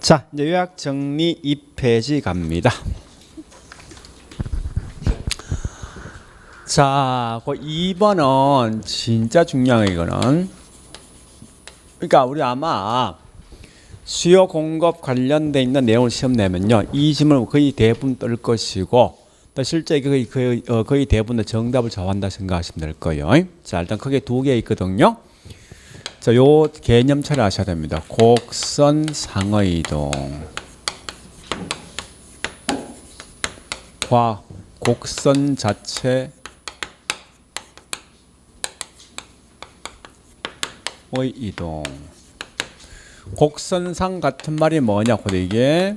자, 이제 요약 정리 2페이지 갑니다. 자, 그 2번은 진짜 중요한 이거는. 그러니까 우리 아마 수요 공급 관련돼 있는 내용을 시험 내면요, 이 질문 거의 대부분 뜰 것이고, 또 실제 거의 대부분 정답을 좌우한다 생각하시면 될 거예요. 자, 일단 크게 두 개 있거든요. 자, 요 개념 잘 아셔야 됩니다. 곡선 상의 이동. 과 곡선 자체의 이동. 곡선상 같은 말이 뭐냐고, 이게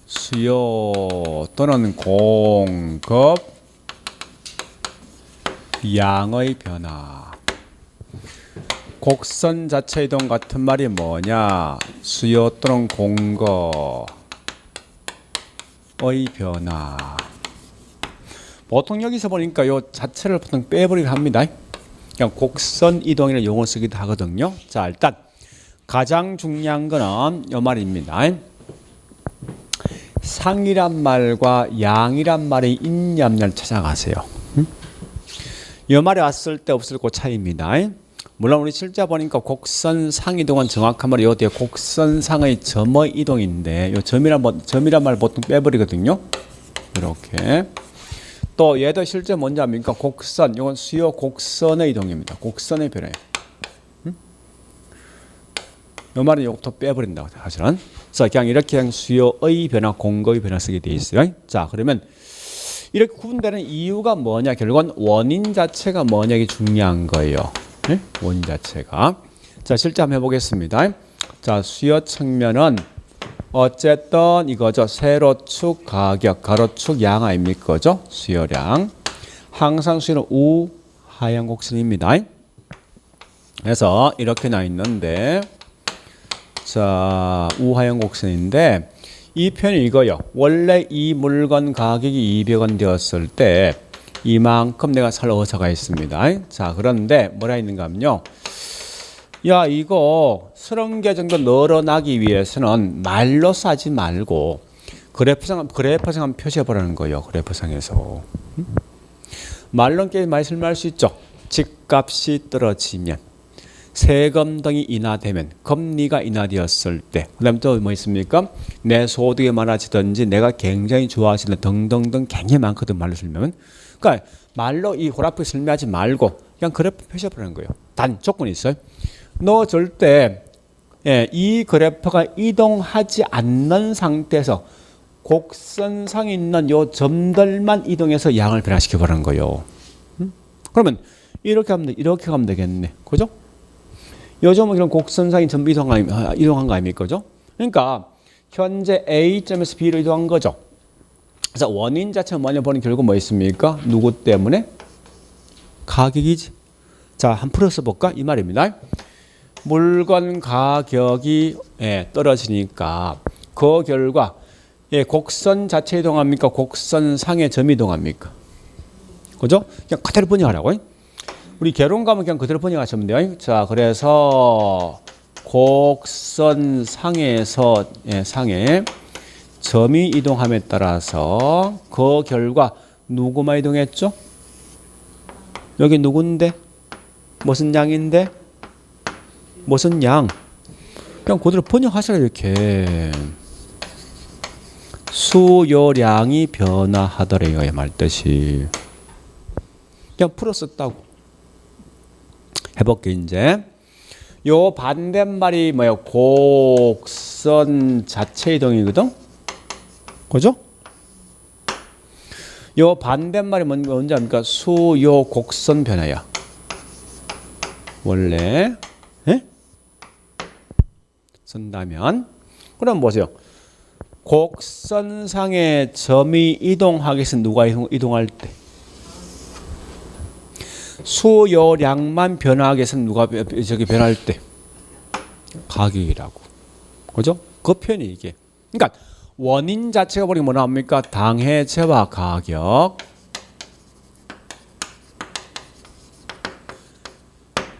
수요 또는 공급 양의 변화. 곡선 자체 이동 같은 말이 뭐냐? 수요 또는 공급의 변화. 보통 여기서 보니까 요 자체를 보통 빼버리긴 합니다. 그냥 곡선 이동이라는 용어 쓰기도 하거든요. 자, 일단 가장 중요한 거는 요 말입니다. 상이란 말과 양이란 말이 있냐 없냐를 찾아가세요. 요 말이 왔을 때 없을 때 차이입니다. 물론 우리 실제 보니까 곡선 상 이동은 정확한 말이 요 뒤에 곡선상의 점의 이동인데, 요 점이란 말 보통 빼버리거든요. 이렇게. 또 얘도 실제 뭔지 압니까? 곡선, 이건 수요 곡선의 이동입니다. 곡선의 변화예요. 요 말은 요것도 빼버린다고 사실은. 그래서 그냥 이렇게 그냥 수요의 변화, 공급의 변화 쓰게 돼 있어요. 자, 그러면 이렇게 구분되는 이유가 뭐냐? 결국은 원인 자체가 뭐냐, 이게 중요한 거예요. 네? 원인 자체가. 자, 실제 한번 해보겠습니다. 자, 수요 측면은 어쨌든 이거죠. 세로축 가격, 가로축 양 아닙니까? 그죠? 수요량. 항상 수요는 우하향 곡선입니다. 그래서 이렇게 나 있는데, 자, 우하향 곡선인데, 이 편이 이거요. 원래 이 물건 가격이 200원 되었을 때 이만큼 내가 살 어사가 있습니다. 자, 그런데 뭐라 있는가 하면요, 야, 이거 30개 정도 늘어나기 위해서는 말로 싸지 말고 그래프상 한번 표시해 보라는 거예요. 그래프상에서. 말로는 꽤 많이 설명할 수 있죠. 집값이 떨어지면, 세금 등이 인하되면, 금리가 인하되었을 때, 그 다음에 또 뭐 있습니까? 내 소득이 많아지든지 내가 굉장히 좋아하시는 등등등 굉장히 많거든, 말로 설명은. 그러니까 말로 이 그래프 설명하지 말고 그냥 그래프 표시해 보라는 거예요. 단 조건이 있어요. 너 절대 이 그래프가 이동하지 않는 상태에서 곡선상에 있는 요 점들만 이동해서 양을 변화시켜 보라는 거예요. 그러면 이렇게 가면 되겠네. 그죠? 요즘은 그런 곡선상의 점 이동한 거 아닙니까? 그죠? 그러니까 현재 A점에서 B로 이동한 거죠. 그래서 원인 자체가 뭐냐 보니 결국 뭐 있습니까? 누구 때문에? 가격이지. 자, 한번 풀어서 볼까? 이 말입니다. 물건 가격이 떨어지니까 그 결과 곡선 자체 이동합니까? 곡선상의 점 이동합니까? 그죠? 그냥 그대로 번역하라고. 우리 개론 가면 그냥 그대로 번역하시면 돼요. 자, 그래서 곡선상에서 상에 점이 이동함에 따라서 그 결과 누구만 이동했죠? 여기 누군데? 무슨 양인데? 무슨 양? 그냥 그대로 번역하시라. 이렇게 수요량이 변화하더래요, 말뜻이. 그냥 풀었었다고. 해볼게. 이제 요 반대말이 뭐예요? 곡선 자체 이동이거든. 그죠? 요 반대말이 뭔지 압니까? 수요 곡선 변화야. 원래 쓴다면. 그럼 보세요. 곡선상의 점이 이동하기 위해서 누가 이동할 때? 수요량만 변화하기 위해서 누가 변할 때? 가격이라고. 그죠? 그 표현이 이게. 그러니까 원인 자체가 보니 뭐 나옵니까? 당해제와 가격.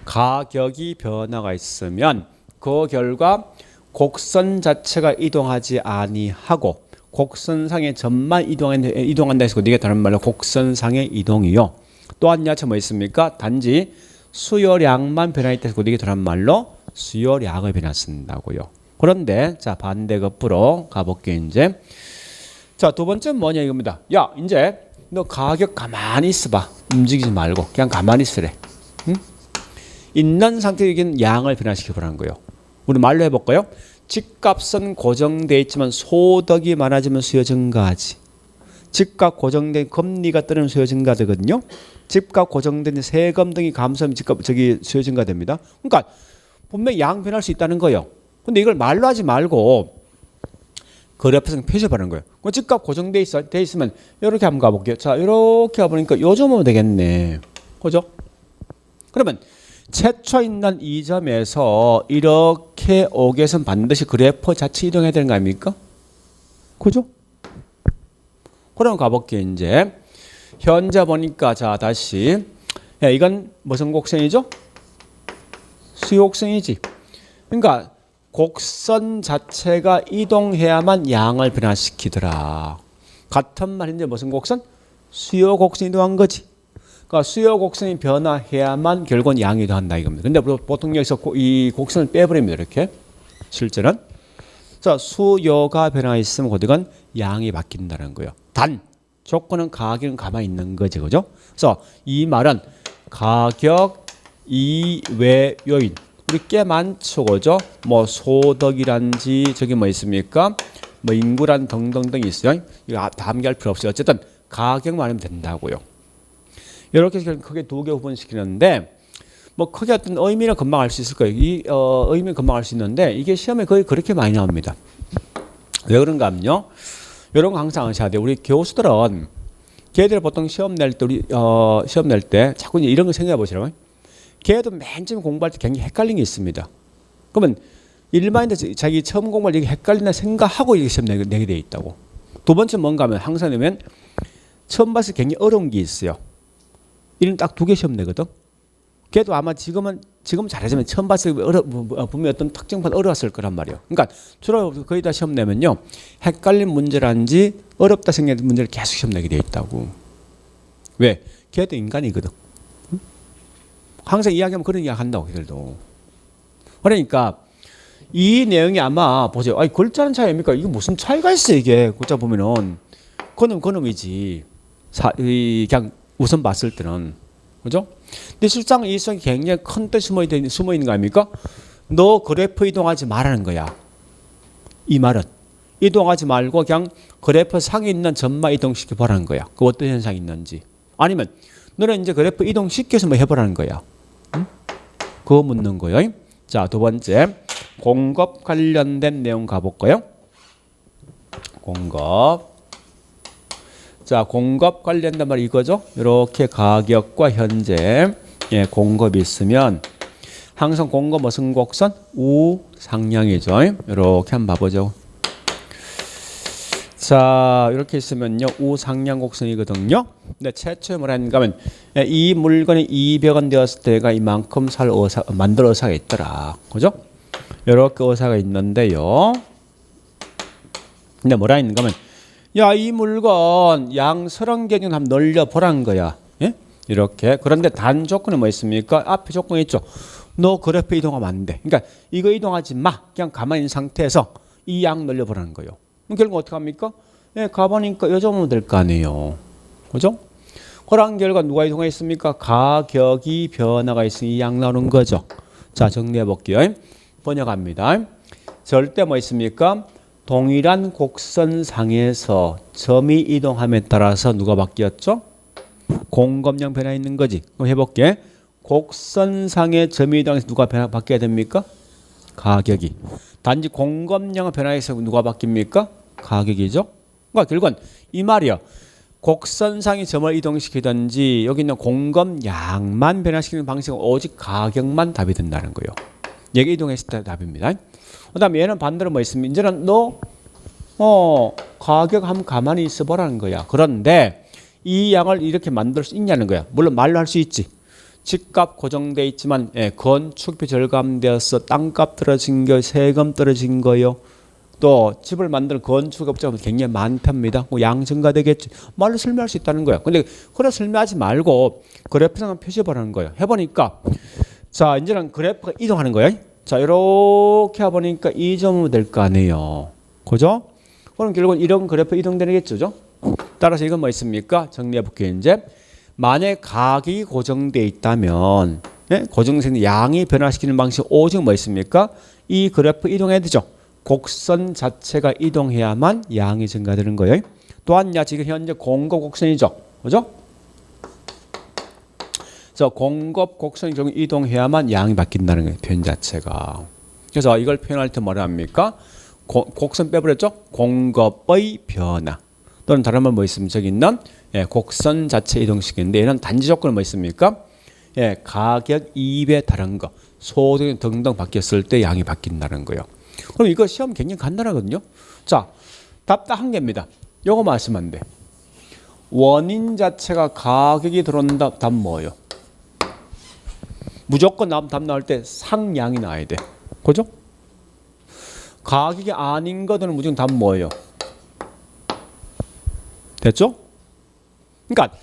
가격이 변화가 있으면 그 결과 곡선 자체가 이동하지 아니하고 곡선상의 점만 이동한다 해서 네가 다른 말로 곡선상의 이동이요. 또 한 야채 뭐 있습니까? 단지 수요량만 변화했다 해서 네가 다른 말로 수요량을 변화쓴다고요. 그런데 자 반대급부로 가볼게 이제. 자 두 번째는 뭐냐 이겁니다. 야 이제 너 가격 가만히 있어봐. 움직이지 말고 그냥 가만히 있으래. 응? 있는 상태에 양을 변화시켜보라는 거예요. 우리 말로 해볼까요? 집값은 고정되어 있지만 소득이 많아지면 수요 증가하지. 집값 고정된 금리가 뜨는 수요 증가되거든요. 집값 고정된 세금 등이 감소하면 집값 수요 증가됩니다. 그러니까 분명히 양 변할 수 있다는 거예요. 근데 이걸 말로 하지 말고 그래프에서 표시해보는 거예요. 집값 고정돼 있으면 이렇게 한번 가볼게요. 자 이렇게 가보니까 요 점은 되겠네. 그죠? 그러면 최초 있는 이 점에서 이렇게 오게 해서는 반드시 그래프 자체 이동해야 되는 거 아닙니까? 그죠? 그럼 가볼게요. 이제 현재 보니까 자 다시 야, 이건 무슨 곡선이죠? 수요곡선이지. 그러니까 곡선 자체가 이동해야만 양을 변화시키더라. 같은 말인데 무슨 곡선? 수요곡선이 이동한 거지. 그러니까 수요 곡선이 변화해야만 결국은 양이 이동한다 이겁니다. 근데 보통 여기서 이 곡선을 빼버립니다. 이렇게 실제는. 자 수요가 변화했으면 그건 양이 바뀐다는 거예요. 단 조건은 가격은 가만히 있는 거지, 그죠? 그래서 이 말은 가격 이외 요인 우리 꽤 많죠, 그죠? 뭐 소득이란지 저기 뭐 있습니까? 뭐 인구란 등등등 있어요. 이거 다 암기할 필요 없어요. 어쨌든 가격만 알면 된다고요. 이렇게 크게 두 개 구분시키는데 뭐 크게 어떤 의미는 금방 알 수 있을 거예요. 이 의미는 금방 알 수 있는데 이게 시험에 거의 그렇게 많이 나옵니다. 왜 그런가 하면요. 이런 거 항상 아셔야 돼요. 우리 교수들은 걔들 보통 시험 낼 때 시험 낼 때 자꾸 이런 거 생각해 보시라고요. 걔도 맨 처음 공부할 때 굉장히 헷갈린 게 있습니다. 그러면 일반인들 자기 처음 공부할 때 헷갈린다 생각하고 이게 시험 내게 돼 있다고. 두 번째 뭔가 하면 항상 되면 처음 봤을 때 굉장히 어려운 게 있어요. 이런 딱 두 개 시험 내거든. 걔도 아마 지금 잘하지만 처음 봤을 때 분명히 어떤 특정판 어려웠을 거란 말이에요. 그러니까 주로 거의 다 시험 내면요 헷갈린 문제란지 어렵다 생각하는 문제를 계속 시험 내게 돼 있다고. 왜? 걔도 인간이거든. 응? 항상 이야기하면 그런 이야기 한다고 걔들도. 그러니까 이 내용이 아마 보세요. 아니 글자는 차이입니까? 이게 무슨 차이가 있어 이게 글자 보면은 그놈이지. 그냥 우선 봤을 때는 그죠? 근데 실상 이 속에 굉장히 큰 뜻이 숨어 있는 거 아닙니까? 너 그래프 이동하지 말라는 거야. 이 말은 이동하지 말고 그냥 그래프 상에 있는 점만 이동시켜 보라는 거야. 그 어떤 현상이 있는지. 아니면 너는 이제 그래프 이동시켜서 뭐 해보라는 거야. 응? 그거 묻는 거예요. 자, 두 번째 공급 관련된 내용 가볼까요? 공급. 자, 공급 관련된 말 이거죠. 이렇게 가격과 현재 공급이 있으면 항상 공급 무슨 곡선? 우상향이죠. 이렇게 한번 봐보죠. 자, 이렇게 있으면요 우상향 곡선이거든요. 근데 최초에 뭐라 했는가 하면 이 물건이 200원 되었을 때가 이만큼 만들 의사가 있더라. 그죠? 이렇게 의사가 있는데요. 근데 뭐라 했는가 하면 야, 이 물건 양 30개 중 한번 늘려보라는 거야. 예? 이렇게. 그런데 단 조건은 뭐 있습니까? 앞에 조건이 있죠. 너 그래프 이동하면 안 돼. 그러니까 이거 이동하지 마. 그냥 가만히 있는 상태에서 이 양 늘려보라는 거예요. 그럼 결국 어떻게 합니까? 예, 가보니까 요 정도면 될 거 아니에요. 그죠? 그런 결과 누가 이동했습니까? 가격이 변화가 있으니 이 양 나오는 거죠. 자, 정리해 볼게요. 번역합니다. 절대 뭐 있습니까? 동일한 곡선상에서 점이 이동함에 따라서 누가 바뀌었죠? 공급량 변화 있는 거지. 그럼 해볼게. 곡선상의 점이 이동해서 누가 바뀌어야 됩니까? 가격이. 단지 공급량의 변화해서 누가 바뀝니까? 가격이죠. 그러니까 결국은 이 말이야. 곡선상의 점을 이동시키든지 여기 있는 공급량만 변화시키는 방식은 오직 가격만 답이 된다는 거예요. 여기 이동했을 때 답입니다. 그 다음에 얘는 반대로 뭐 있습니까? 이제는 너 가격 한번 가만히 있어 보라는 거야. 그런데 이 양을 이렇게 만들 수 있냐는 거야. 물론 말로 할 수 있지. 집값 고정돼 있지만 건축비 절감되어서 땅값 떨어진 거, 세금 떨어진 거요. 또 집을 만들 건축업자가 굉장히 많답니다. 양 증가되겠지. 말로 설명할 수 있다는 거야. 근데 그래 설명하지 말고 그래프상에 표시해보라는 거예요. 해보니까 자 이제는 그래프가 이동하는 거예요. 자 이렇게 해보니까 이 점은 될 거 아니에요. 그죠? 그럼 결국은 이런 그래프 이동되겠죠. 따라서 이건 뭐 있습니까? 정리해 볼게요. 이제 만약 가격이 고정되어 있다면 고정된 양이 변화시키는 방식 오직 뭐 있습니까? 이 그래프 이동해야 되죠. 곡선 자체가 이동해야만 양이 증가되는 거예요. 또한 지금 현재 공급 곡선이죠. 그죠? 저 공급 곡선이 좀 이동해야만 양이 바뀐다는 거예요. 표현 자체가. 그래서 이걸 표현할 때 뭐라 합니까? 곡선 빼버렸죠? 공급의 변화. 또는 다른 말 뭐 있으면 저기 있는 곡선 자체 이동식인데 얘는 단지 조건은 뭐 있습니까? 가격 이입에 다른 거, 소득 등등 바뀌었을 때 양이 바뀐다는 거예요. 그럼 이거 시험 굉장히 간단하거든요. 자, 답 딱 한 개입니다. 요거 말씀하면 돼. 원인 자체가 가격이 들어온다. 답 뭐예요? 무조건 답 나올 때 상양이 나와야 돼. 그죠? 가격이 아닌 것들은 무조건 답 뭐예요? 됐죠? 그러니까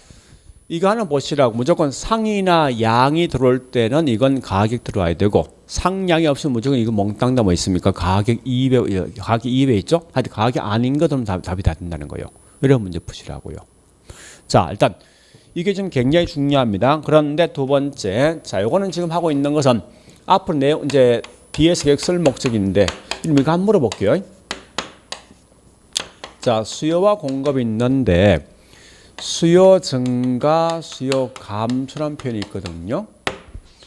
이거 하나 보시라고 무조건 상이나 양이 들어올 때는 이건 가격 들어와야 되고 상양이 없으면 무조건 이거 몽땅 다 뭐 있습니까? 가격 2배 있죠? 하여튼 가격 아닌 것들은 답이 다 된다는 거예요. 이런 문제 푸시라고요. 자 일단 이게 좀 굉장히 중요합니다. 그런데 두 번째, 자 요거는 지금 하고 있는 것은 앞으로 내용 이제 뒤에서 계획 쓸 목적인데 이거 한번 물어볼게요. 자 수요와 공급이 있는데 수요 증가, 수요 감소라는 표현이 있거든요.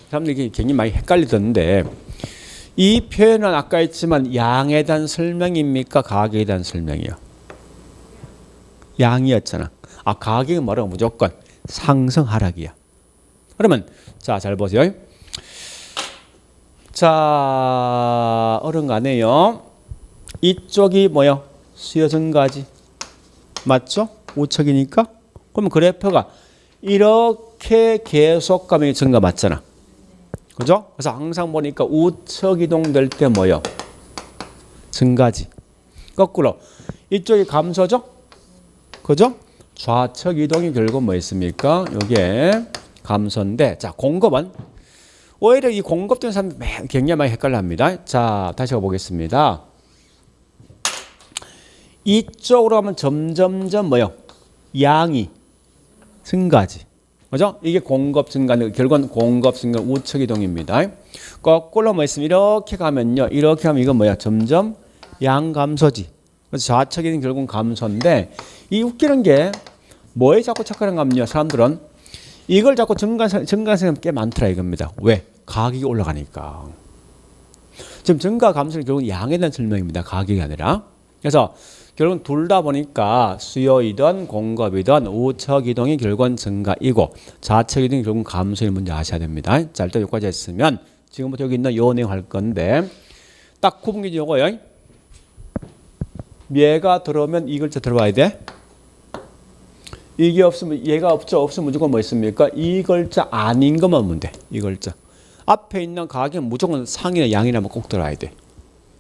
사람들이 이게 굉장히 많이 헷갈리던데 이 표현은 아까 했지만 양에 대한 설명입니까? 가격에 대한 설명이요. 양이었잖아. 가격이 뭐라고 무조건 상승 하락이야. 그러면 자 잘 보세요. 자 어른 가네요. 이쪽이 뭐요? 수요 증가지. 맞죠? 우측이니까. 그러면 그래프가 이렇게 계속 가면 증가 맞잖아. 그죠? 그래서 항상 보니까 우측 이동될 때 뭐요? 증가지. 거꾸로 이쪽이 감소죠? 그죠? 좌측 이동이 결국 뭐 있습니까? 이게 감소인데 자 공급은 오히려 이 공급된 사람 굉장히 많이 헷갈려합니다. 자 다시 가보겠습니다. 이쪽으로 가면 점점점 뭐요? 양이 증가지. 그죠? 이게 공급 증가, 결국은 공급 증가 우측 이동입니다. 거꾸로 뭐 있으면 이렇게 가면요. 이렇게 하면 이건 뭐야? 점점 양 감소지. 그래서 좌측 이동 결국은 감소인데 이 웃기는 게 뭐에 자꾸 착각하는가 하면요. 사람들은 이걸 자꾸 증가세가 꽤 많더라 이겁니다. 왜? 가격이 올라가니까. 지금 증가 감소는 결국은 양에 대한 설명입니다. 가격이 아니라. 그래서 결국은 둘 다 보니까 수요이든 공급이든 우측 이동이 결국은 증가이고 좌측 이동이 결국은 감소일 문제 아셔야 됩니다. 자 일단 여기까지 했으면 지금부터 여기 있는 요 내용 할 건데 딱 구분기지 요거요. 얘가 들어오면 이 글자 들어와야 돼. 이게 없으면 얘가 없으면 무조건 뭐 있습니까? 이 글자 아닌 것만 보면 돼. 이 글자. 앞에 있는 가격은 무조건 상이나 양이라면 꼭 들어와야 돼.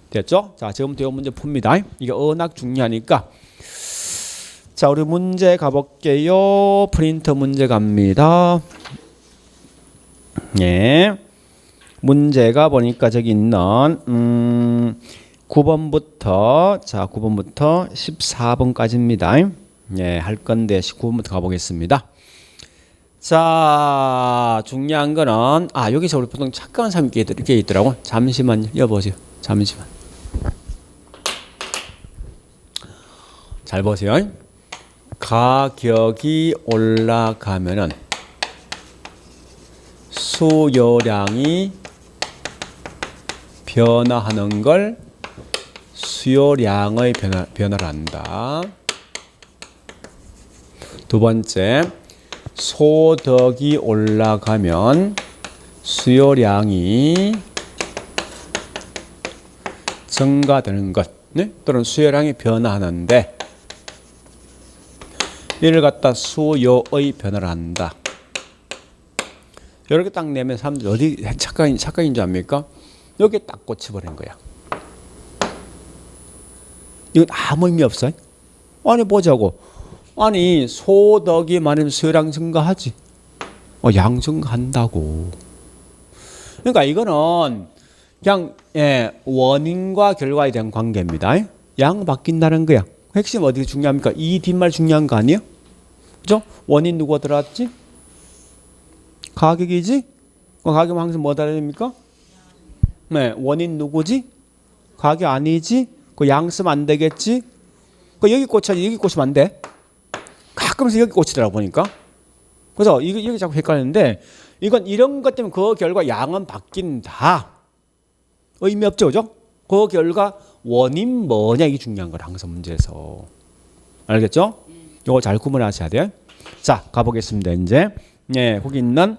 됐죠? 자, 지금부터 이 문제 풉니다. 이게 워낙 중요하니까. 자, 우리 문제 가볼게요. 프린터 문제 갑니다. 예. 문제가 보니까 저기 있는 9번부터 자, 9번부터 14번까지입니다. 예, 할 건데 19번부터 가보겠습니다. 자, 중요한 거는 여기서 우리 보통 착각한 사람이 이렇게 있더라고. 잠시만요. 여보세요. 잠시만. 잘 보세요. 가격이 올라가면은 수요량이 변화하는 걸 수요량의 변화를 한다. 두 번째, 소득이 올라가면 수요량이 증가되는 것, 네? 또는 수요량이 변화하는데 이를 갖다 수요의 변화를 한다. 이렇게 딱 내면 사람들이 어디 착각인 줄 압니까? 여기 딱 꽂혀버린 거야. 이건 아무 의미 없어. 아니 보자고. 아니 소덕이 많으면 수요량 증가하지. 양 증가한다고. 그러니까 이거는 그냥 원인과 결과에 대한 관계입니다. 양 바뀐다는 거야. 핵심 어디 중요합니까? 이 뒷말 중요한 거 아니에요? 그죠? 원인 누가 들어왔지? 가격이지? 가격은 항상 뭐 달아야 됩니까? 네, 원인 누구지? 가격 아니지? 그 양 쓰면 안 되겠지? 그 여기 꽂혀야지. 여기 꽂히면 안 돼. 가끔씩 여기 꽂히더라 보니까. 그래서 이게 자꾸 헷갈리는데 이건 이런 것 때문에 그 결과 양은 바뀐다. 의미 없죠, 그죠? 그 결과 원인 뭐냐 이게 중요한 거라 항상 문제에서. 알겠죠? 이거 잘 구분하셔야 돼요. 자, 가보겠습니다. 이제 거기 있는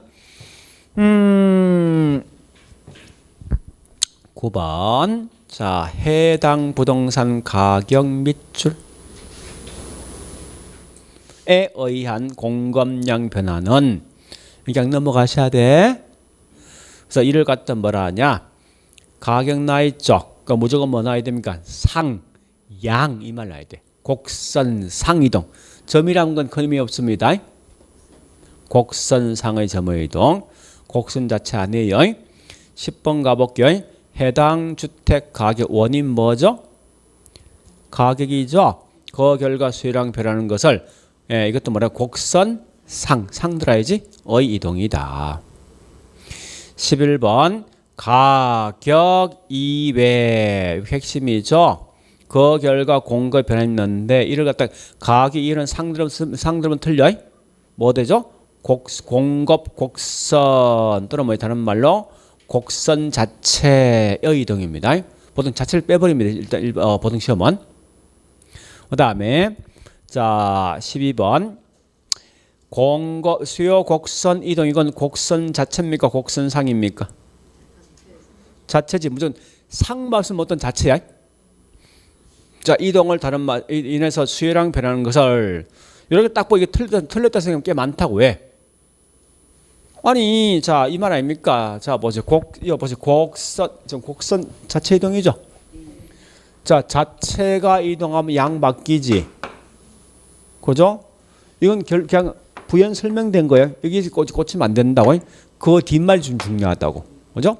9번. 자, 해당 부동산 가격 밑줄에 의한 공급량 변화는 그냥 넘어가셔야 돼. 그래서 이를 갖다 뭐라 하냐? 가격 나 있죠. 그러니까 무조건 뭐 나야 됩니까? 상, 양 이 말 나야 돼. 곡선, 상 이동. 점이라는 건 큰 의미 없습니다. 곡선 상의 점의 이동. 곡선 자체 아니에요. 10번 가볼게요. 해당 주택 가격 원인 뭐죠? 가격이죠. 그 결과 수요량 변하는 것을 이것도 뭐라 곡선 상 들어야지 의 이동이다. 11번 가격 이외 핵심이죠. 그 결과 공급 변했는데 이를 갖다 가격 이런 상들은 틀려. 뭐 되죠? 공급 곡선 또는 뭐 다른 말로 곡선 자체의 이동입니다. 보통 자체를 빼버립니다. 일단 보통 시험은. 그 다음에 자 12번 수요 곡선 이동 이건 곡선 자체입니까? 곡선상입니까? 자체지. 무슨 상 말씀 어떤 자체야? 자 이동을 다른 말 인해서 수요량 변하는 것을 이렇게 딱 보고 이게 틀렸다 생각하면 꽤 많다고. 왜? 아니 자 이 말 아닙니까? 자 뭐지 곡선 자체 이동이죠. 자 자체가 이동하면 양 바뀌지. 그죠? 이건 그냥 부연 설명된 거예요. 여기 꽂히면 안 된다고. 그 뒷말 좀 중요하다고. 그죠?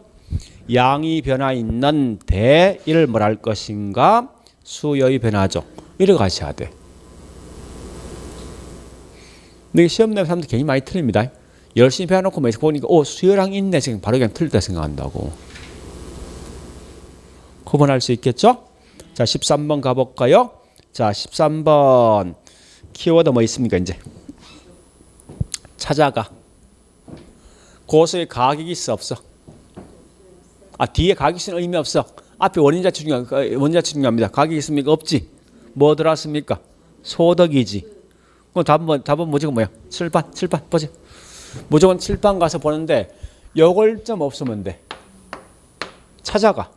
양이 변화 있는데 이를 뭐라 할 것인가? 수요의 변화죠. 이래 가셔야 돼. 근데 시험 내면 사람들 괜히 많이 틀립니다. 열심히 배워놓고 보니까 수요량 있네. 지금 바로 그냥 틀렸다 생각한다고. 구분할 수 있겠죠? 자 13번 가볼까요? 자 13번 키워드 뭐 있습니까? 이제 찾아가. 고수의 가격이 있어 없어? 뒤에 가격이 있으면 의미 없어. 앞에 원인 자체 중요합니다. 가격이 있습니까? 없지. 뭐 들어왔습니까? 소득이지. 그럼 답은 무조건 뭐야? 칠판 보자. 무조건 칠판 가서 보는데 요걸 점 없으면 돼. 찾아가.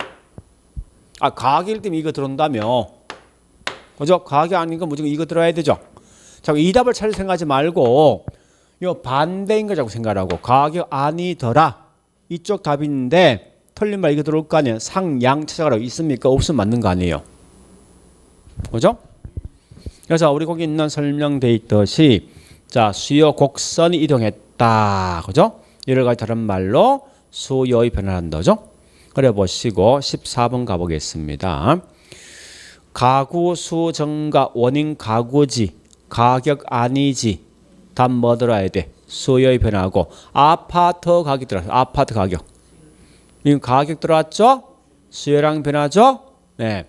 가격일 때문에 이거 들어온다며. 그죠? 가격 아닌 건 무조건 이거 들어야 되죠. 자꾸 이 답을 찾을 생각하지 말고 요 반대인 거 자꾸 생각하라고. 가격 아니더라. 이쪽 답인데 틀린 말 이거 들어올 거 아니에요. 상, 양 찾아가라고. 있습니까? 없으면 맞는 거 아니에요. 그죠? 그래서 우리 거기 있는 설명돼 있듯이 자 수요 곡선이 이동했다. 그죠? 이를 가지고 다른 말로 수요의 변화한다. 그죠? 그래 보시고 14번 가보겠습니다. 가구 수 증가 원인 가구지. 가격 아니지. 답 뭐 들어야 돼? 수요의 변화고 아파트 가격 들어왔어. 아파트 가격. 이건 가격 들어왔죠? 수요량 변화죠? 네.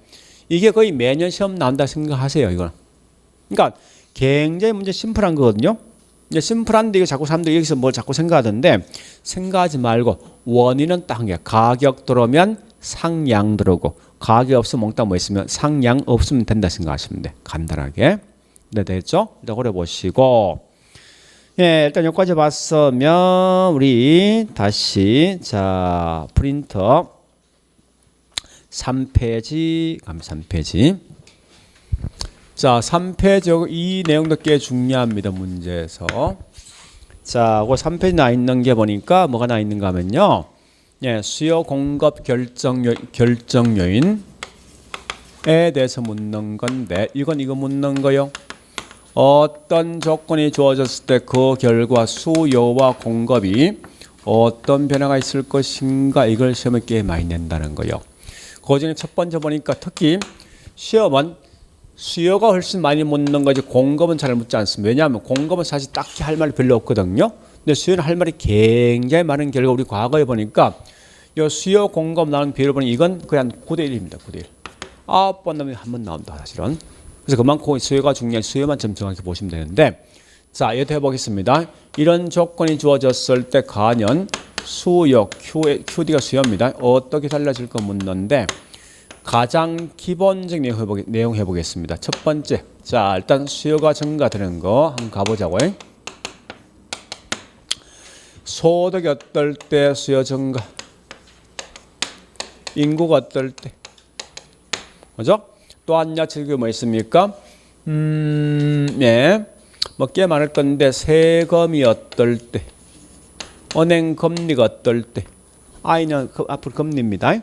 이게 거의 매년 시험 나온다 생각하세요, 이거는. 그러니까 굉장히 문제 심플한 거거든요. 이제 심플한데 이거 자꾸 사람들이 여기서 뭘 자꾸 생각하던데 생각하지 말고 원인은 딱 한 개. 가격 들어오면 상양 들어오고 가격 없으면 몽땅 뭐 있으면 상양 없으면 된다 생각하시면 돼. 간단하게. 네, 됐죠? 일단 그래 보시고 일단 여기까지 봤으면 우리 다시 자 프린터 3페이지 가면 3페이지 자 3페이지 이 내용도 꽤 중요합니다. 문제에서 자, 그 3페이지 나 있는 게 보니까 뭐가 나 있는가 하면요. 예, 수요 공급 결정 요인에 대해서 묻는 건데 이거 묻는 거요. 어떤 조건이 주어졌을 때 그 결과 수요와 공급이 어떤 변화가 있을 것인가 이걸 시험에 꽤 많이 낸다는 거요. 그 중에 첫 번째 보니까 특히 시험은 수요가 훨씬 많이 묻는 거지 공급은 잘 묻지 않습니다. 왜냐하면 공급은 사실 딱히 할 말이 별로 없거든요. 근데 수요는 할 말이 굉장히 많은 결과 우리 과거에 보니까 이 수요 공급 나오는 비율을 보니 이건 그냥 9대 1입니다. 9대 1. 9번 나오면 한 번 나온다 사실은. 그래서 그만큼 수요가 중요한 수요만 좀 정확히 보시면 되는데 자 이것도 해보겠습니다. 이런 조건이 주어졌을 때 과연 수요 QD가 수요입니다. 어떻게 달라질 거 묻는데 가장 기본적인 내용 해보겠습니다. 첫 번째 자 일단 수요가 증가되는 거 한번 가보자고요. 소득이 어떨 때 수요 증가, 인구가 어떨 때, 그죠? 또 한 가지 뭐 있습니까? 네, 뭐 꽤 많을 건데 세금이 어떨 때, 은행 금리가 어떨 때, 아이는 앞으로 금리입니다.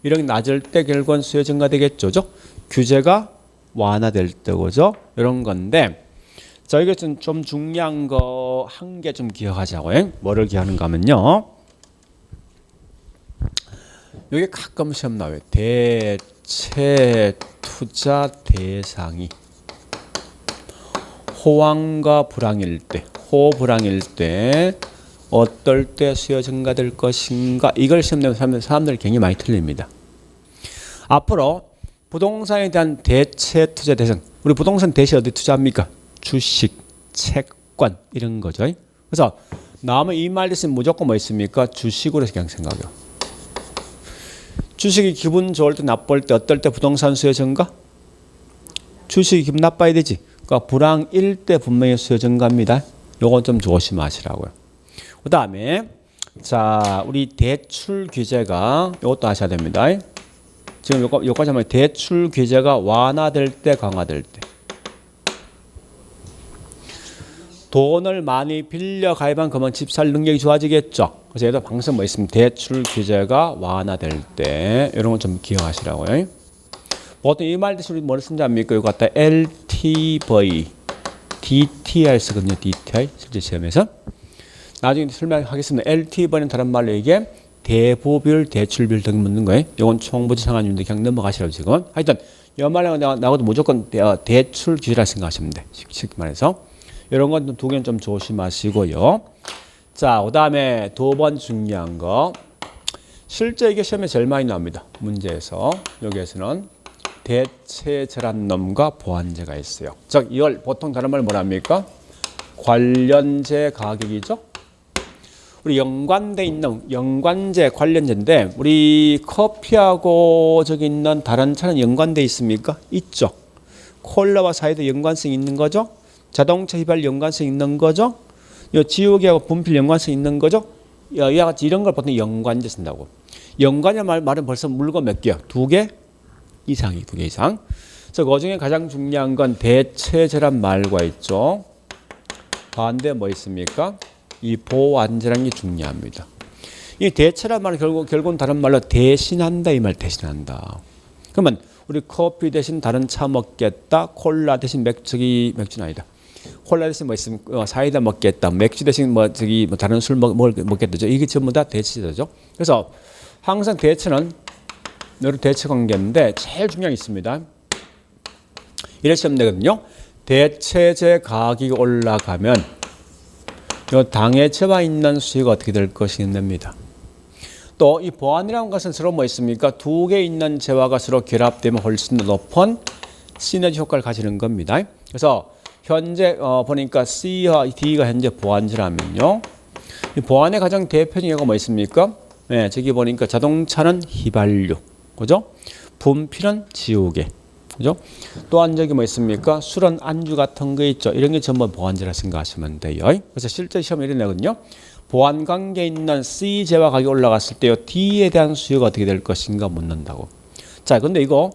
이런 게 낮을 때 결국은 수요 증가되겠죠, 규제가 완화될 때, 그죠? 이런 건데. 자, 이게 좀 중요한 거 한 개 좀 기억하자고요. 뭐를 기억하는가 하면요. 여기 가끔 시험 나와요. 대체 투자 대상이 호황과 불황일 때, 호불황일 때 어떨 때 수요 증가될 것인가 이걸 시험 내면 사람들이 굉장히 많이 틀립니다. 앞으로 부동산에 대한 대체 투자 대상, 우리 부동산 대체 어디 투자합니까? 주식, 채권 이런 거죠. 그래서 나오면 이 말 있으면 무조건 뭐 있습니까? 주식으로 그냥 생각해요. 주식이 기분 좋을 때 나쁠 때 어떨 때 부동산 수요 증가? 주식이 기분 나빠야 되지. 그러니까 불황일 때 분명히 수요 증가입니다. 요건 좀 조심하시라고요. 그 다음에 자 우리 대출 규제가 이것도 아셔야 됩니다. 지금 요까지 하면 대출 규제가 완화될 때 강화될 때 돈을 많이 빌려 가입한 그만 집 살 능력이 좋아지겠죠. 그래서 얘도 방금 뭐 있으면 대출 규제가 완화될 때 이런 건 좀 기억하시라고요. 보통 이 말 대신 우리 뭐를 쓴지 압니까? 이거 갖다 LTV, DTI 쓰거든요. DTI 실제 시험에서 나중에 설명하겠습니다. LTV는 다른 말로 이게 대부비율, 대출비율 등 묻는 거예요. 이건 총부지 상환율인데 그냥 넘어가시라고 지금. 하여튼 이 말로 나와도 무조건 대출 규제라 생각하시면 돼. 쉽게 말해서. 이런 건 두 개는 좀 조심하시고요. 자, 그 다음에 두 번 중요한 거. 실제 이게 시험에 제일 많이 나옵니다. 문제에서. 여기에서는 대체절한놈과 보완제가 있어요. 즉, 이걸 보통 다른 말로 뭐라 합니까? 관련제 가격이죠. 우리 연관돼 있는 연관제 관련제인데 우리 커피하고 저기 있는 다른 차는 연관돼 있습니까? 있죠. 콜라와 사이드 연관성이 있는 거죠. 자동차 휘발 연관성 있는 거죠. 요 지우개하고 분필 연관성 있는 거죠. 이와 같이 이런 걸 보통 연관제 쓴다고. 연관제 말은 벌써 물건 몇 개요? 2개 이상이 2개 이상. 그래서 그 중에 가장 중요한 건 대체제란 말과 있죠. 반대 뭐 있습니까? 이 보완제라는 게 중요합니다. 이 대체란 말은 결국은 다른 말로 대신한다 이 말 대신한다. 그러면 우리 커피 대신 다른 차 먹겠다. 콜라 대신 맥주는 아니다. 콜라 대신 뭐 있으면 사이다 먹겠다. 맥주 대신 뭐 다른 술 먹겠다죠. 이게 전부 다 대체죠. 그래서 항상 대체는 여러 대체 관계인데 제일 중요한 게 있습니다. 이래 시험 되거든요. 대체제 가격이 올라가면 이 당해체와 있는 수익이 어떻게 될 것이 됩니다. 또 이 보완이라는 것은 서로 뭐 있습니까? 2개 있는 재화가 서로 결합되면 훨씬 더 높은 시너지 효과를 가지는 겁니다. 그래서 현재 보니까 C와 D가 현재 보완제라면요. 이 보완의 가장 대표적인 예가 뭐 있습니까? 네, 저기 보니까 자동차는 휘발유, 그죠? 분필은 지우개, 그죠? 또한 저기 뭐 있습니까? 술은 안주 같은 거 있죠. 이런 게 전부 보완제라 생각하시면 돼요. 그래서 실제 시험에 이런 거거든요. 보완 관계에 있는 C 재화 가격이 올라갔을 때요. D에 대한 수요가 어떻게 될 것인가 묻는다고. 자, 근데 이거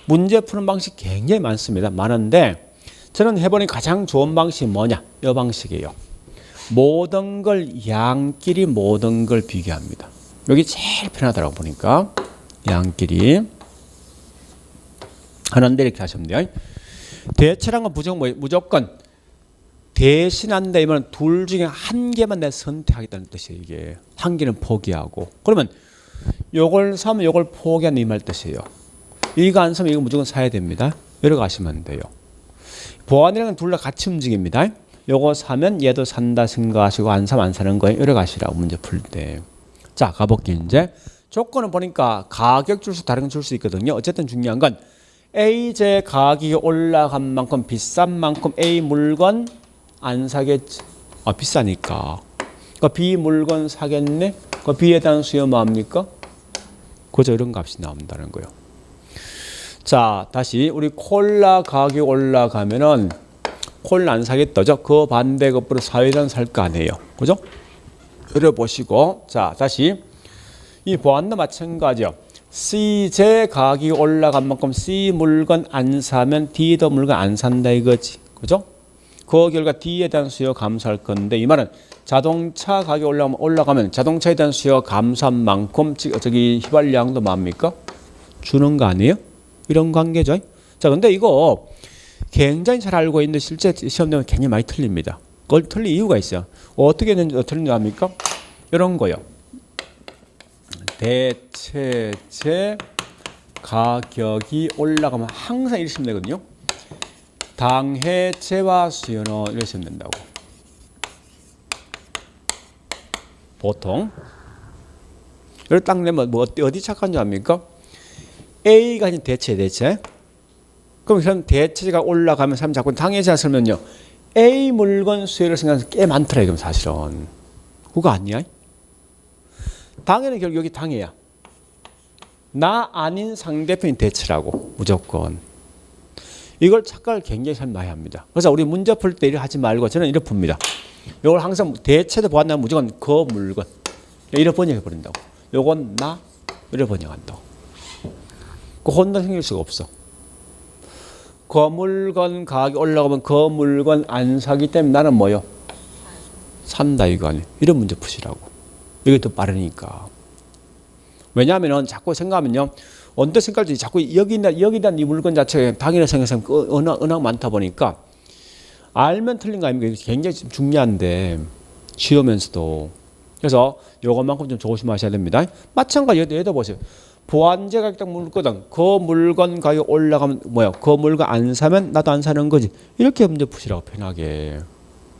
문제 푸는 방식 굉장히 많습니다. 많은데 저는 해보니 가장 좋은 방식이 뭐냐? 이 방식이에요. 모든 걸 양끼리 모든 걸 비교합니다. 여기 제일 편하다고 보니까 양끼리 하는데 이렇게 하시면 돼요. 대체란 건 무조건 대신한다 이면 둘 중에 한 개만 내가 선택하겠다는 뜻이에요. 이게 한 개는 포기하고 그러면 요걸 사면 요걸 포기하는 이 말 뜻이에요. 이거 안 사면 이거 무조건 사야 됩니다. 이렇게 하시면 돼요. 보안이랑 둘 다 같이 움직입니다. 요거 사면 얘도 산다 생각하시고 안 사면 안 사는 거예요. 이렇게 하시라고 문제 풀 때. 자 가볼게요. 이제 조건은 보니까 가격 줄 수 다른 건 줄 수 있거든요. 어쨌든 중요한 건 A제 가격이 올라간 만큼 비싼 만큼 A 물건 안 사겠지. 아 비싸니까. 그러니까 B 물건 사겠네. 그 B에 대한 수요 뭐합니까? 그저 이런 값이 나온다는 거예요. 자 다시 우리 콜라 가격 올라가면은 콜라 안 사겠다죠. 그 반대 거꾸로 사회전 살 거 아니에요. 그죠? 이래 보시고 자 다시 이 보안도 마찬가지요. C제 가격이 올라간 만큼 C 물건 안 사면 D도 물건 안 산다 이거지. 그죠? 그 결과 D에 대한 수요 감소할 건데 이 말은 자동차 가격이 올라가면 자동차에 대한 수요가 감소한 만큼 저기 휘발유량도 뭡니까? 주는 거 아니에요? 이런 관계죠. 자, 근데 이거 굉장히 잘 알고 있는데 실제 시험 내용 굉장히 많이 틀립니다. 그걸 틀린 이유가 있어요. 어떻게 틀린지 압니까? 이런 거요. 대체제 가격이 올라가면 항상 이러시면 되거든요. 당해제와 수요는 이러시면 된다고. 보통 이걸 딱 내면 뭐 어디 착한 줄 압니까? A가 아닌 대체. 그럼 현 대체가 올라가면 사람 자꾸 당해제가 쓰면요. A 물건 수요를 생각해서 꽤 많더라 이건 사실은. 그거 아니야? 당해는 결국 여기 당해야. 나 아닌 상대편이 대체라고 무조건. 이걸 착각을 굉장히 잘 많이 합니다. 그래서 우리 문제 풀 때 이렇게 하지 말고 저는 이렇게 풉니다. 이걸 항상 대체도 보았나면 무조건 그 물건 이렇게 번역해 버린다고. 요건 나 이렇게 번역한다고. 그 혼돈 생길 수가 없어. 그 물건 가격이 올라가면 그 물건 안 사기 때문에 나는 뭐요? 산다 이거 아니에요. 이런 문제 푸시라고. 이게 더 빠르니까. 왜냐하면 자꾸 생각하면요. 언뜻 생각하지 자꾸 여기다 이 물건 자체가 당연히 생각하면 은하 많다 보니까 알면 틀린 거 아닙니까? 이게 굉장히 중요한데 쉬우면서도. 그래서 요것만큼 좀 조심하셔야 됩니다. 마찬가지 얘도 보세요. 보안제 가격 딱 물거든. 그 물건 가격 올라가면 뭐야? 그 물건 안 사면 나도 안 사는 거지. 이렇게 문제 푸시라고 편하게.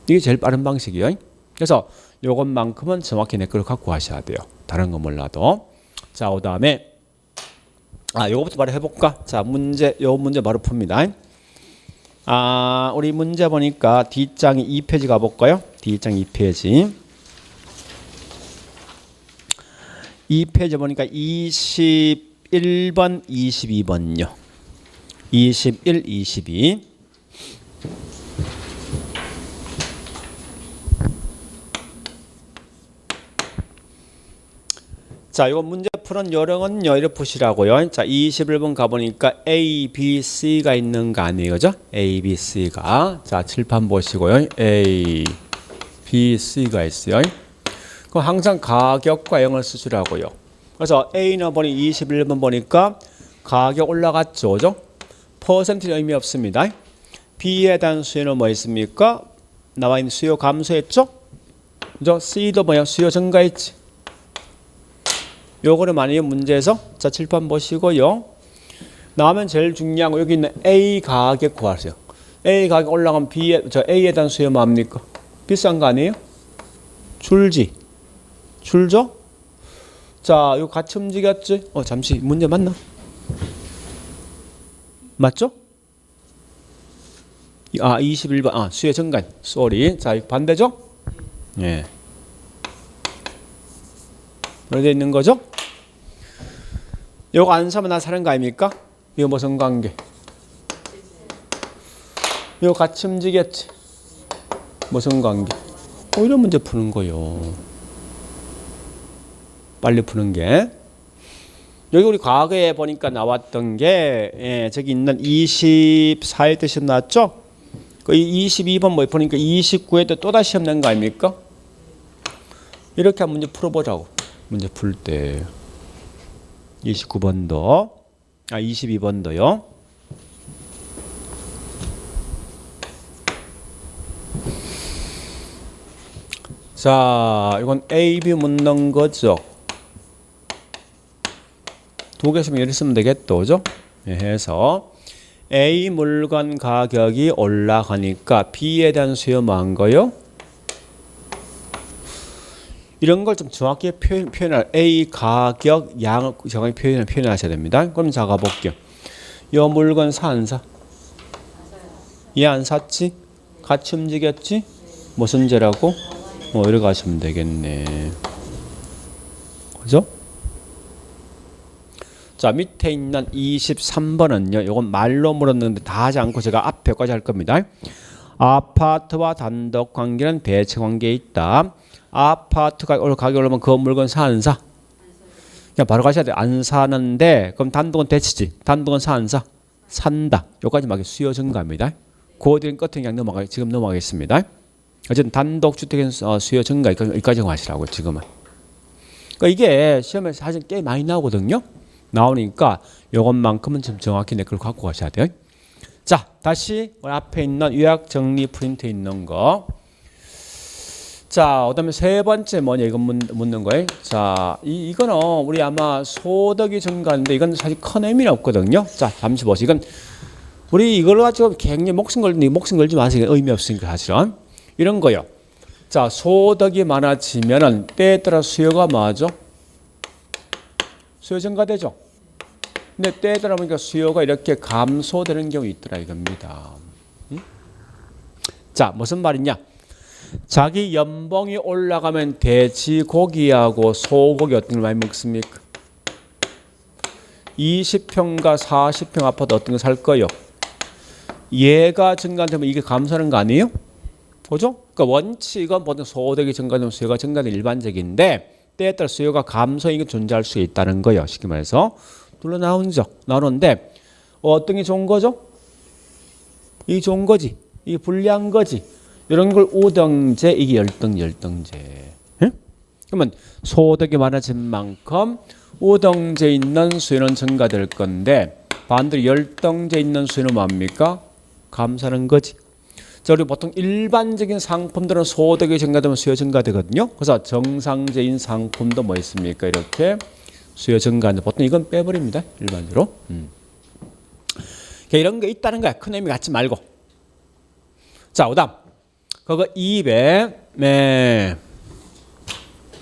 이게 제일 빠른 방식이에요. 그래서 요것만큼은 정확히 내 걸 갖고 하셔야 돼요. 다른 거 몰라도. 자, 그다음에 요거부터 바로 해볼까? 자, 요 문제 바로 풉니다. 우리 문제 보니까 뒷장이 2페이지 가볼까요? 뒷장 2페이지. 2페이지 보니까 21번, 22번요. 21, 22. 자, 이거 문제 푸는 요령은요, 이렇게 푸시라고요. 자, 21번 가보니까 A, B, C가 있는 거 아니에요, 그죠? A, B, C가. 자, 칠판 보시고요. A, B, C가 있어요. 그럼 항상 가격과 영을 쓰시라고요. 그래서 A는 보니 21번 보니까 가격 올라갔죠, 그죠? 퍼센트는 의미 없습니다. B에 대한 수요는 뭐 있습니까? 나와 있는 수요 감소했죠? 그죠? C도 뭐야? 수요 증가했지. 요거를 만약에 문제에서 자 칠판 보시고요. 나오면 제일 중요한 거 여기 있는 A 가격 구하세요. A 가격 올라가면 A에 대한 수요 뭡니까? 비싼 거 아니에요? 줄지. 줄죠? 자, 이거 같이 움직였지? 잠시 문제 맞나? 맞죠? 21번. 수요 증가. 쏘리. 자, 이거 반대죠? 예. 어디 있는 거죠? 이거 안 사면 나 사는 거 아닙니까? 이거 무슨 관계? 이거 같이 움직였지? 무슨 관계? 이런 문제 푸는 거요. 빨리 푸는 게. 여기 우리 과거에 보니까 나왔던 게 저기 있는 24일 뜻이 나왔죠? 이 22번 뭐 보니까 29에도 또다시 시험 낸 거 아닙니까? 이렇게 한번 문제 풀어보자고. 문제 풀 때 29번도 22번도요. 자, 이건 A, B 묻는 거죠. 두 개 쓰면 이렇게 쓰면 되겠죠, 그죠? 해서 A 물건 가격이 올라가니까 B에 대한 수요 뭐한 거요? 이런 걸 좀 정확히 표현할 A 가격 양을 정확히 표현하셔야 됩니다. 그럼 자 가볼게요. 요 물건 사 안 사? 얘 안 샀지? 같이 움직였지? 무슨 죄라고? 이렇게 하시면 되겠네. 그죠? 자, 밑에 있는 23번은요. 이건 말로 물었는데 다 하지 않고 제가 앞에까지 할 겁니다. 아파트와 단독 관계는 대체 관계에 있다. 아파트가 가격이 오르면 그 물건 사 안 사? 그냥 바로 가셔야 돼. 안 사는데 그럼 단독은 대치지. 단독은 사 안 사? 산다. 여기까지 막 수요 증가입니다. 고어드린 끝에 그냥 지금 넘어가겠습니다. 어쨌든 단독 주택은 수요 증가 여기까지 하시라고 지금은. 그러니까 이게 시험에서 사실 꽤 많이 나오거든요. 나오니까 이것만큼은 좀 정확히 그걸 갖고 가셔야 돼요. 자, 다시 우리 앞에 있는 요약 정리 프린트 있는 거. 자, 그다음에 세 번째 뭐냐 이거 묻는 거예요. 자, 이거는 우리 아마 소득이 증가하는데 이건 사실 큰 의미는 없거든요. 자, 잠시 보세요. 이건 우리 이걸 가지고 굉장히 목숨 걸지 마세요. 의미 없으니까 사실은 이런 거요. 자, 소득이 많아지면은 때에 따라 수요가 뭐하죠? 수요 증가되죠. 근데 때에 따라 보니까 수요가 이렇게 감소되는 경우 있더라 이겁니다. 자, 무슨 말이냐? 자기 연봉이 올라가면 돼지고기하고 소고기 어떤 걸 많이 먹습니까? 20평과 40평 아파트 어떤 거 살 거요? 얘가 증가되면 이게 감소하는 거 아니에요? 그죠? 그러니까 원칙은 보통 소득이 증가되면 수요가 증가되는 일반적인데 때에 따라 수요가 감소하는 게 존재할 수 있다는 거예요. 쉽게 말해서 둘러 나오는데 어떤 게 좋은 거죠? 이게 좋은 거지. 이게 불리한 거지. 이런 걸 우등제, 이게 열등제. 응? 그러면 소득이 많아진 만큼 우등제 있는 수요는 증가될 건데 반대로 열등제 있는 수요는 뭡니까? 감소하는 거지. 자, 우리 보통 일반적인 상품들은 소득이 증가되면 수요 증가되거든요. 그래서 정상적인 상품도 뭐 있습니까? 이렇게 수요 증가하는데 보통 이건 빼버립니다. 일반적으로. 이런 게 있다는 거야. 큰 의미 갖지 말고. 자, 그다음 그거 200. 네.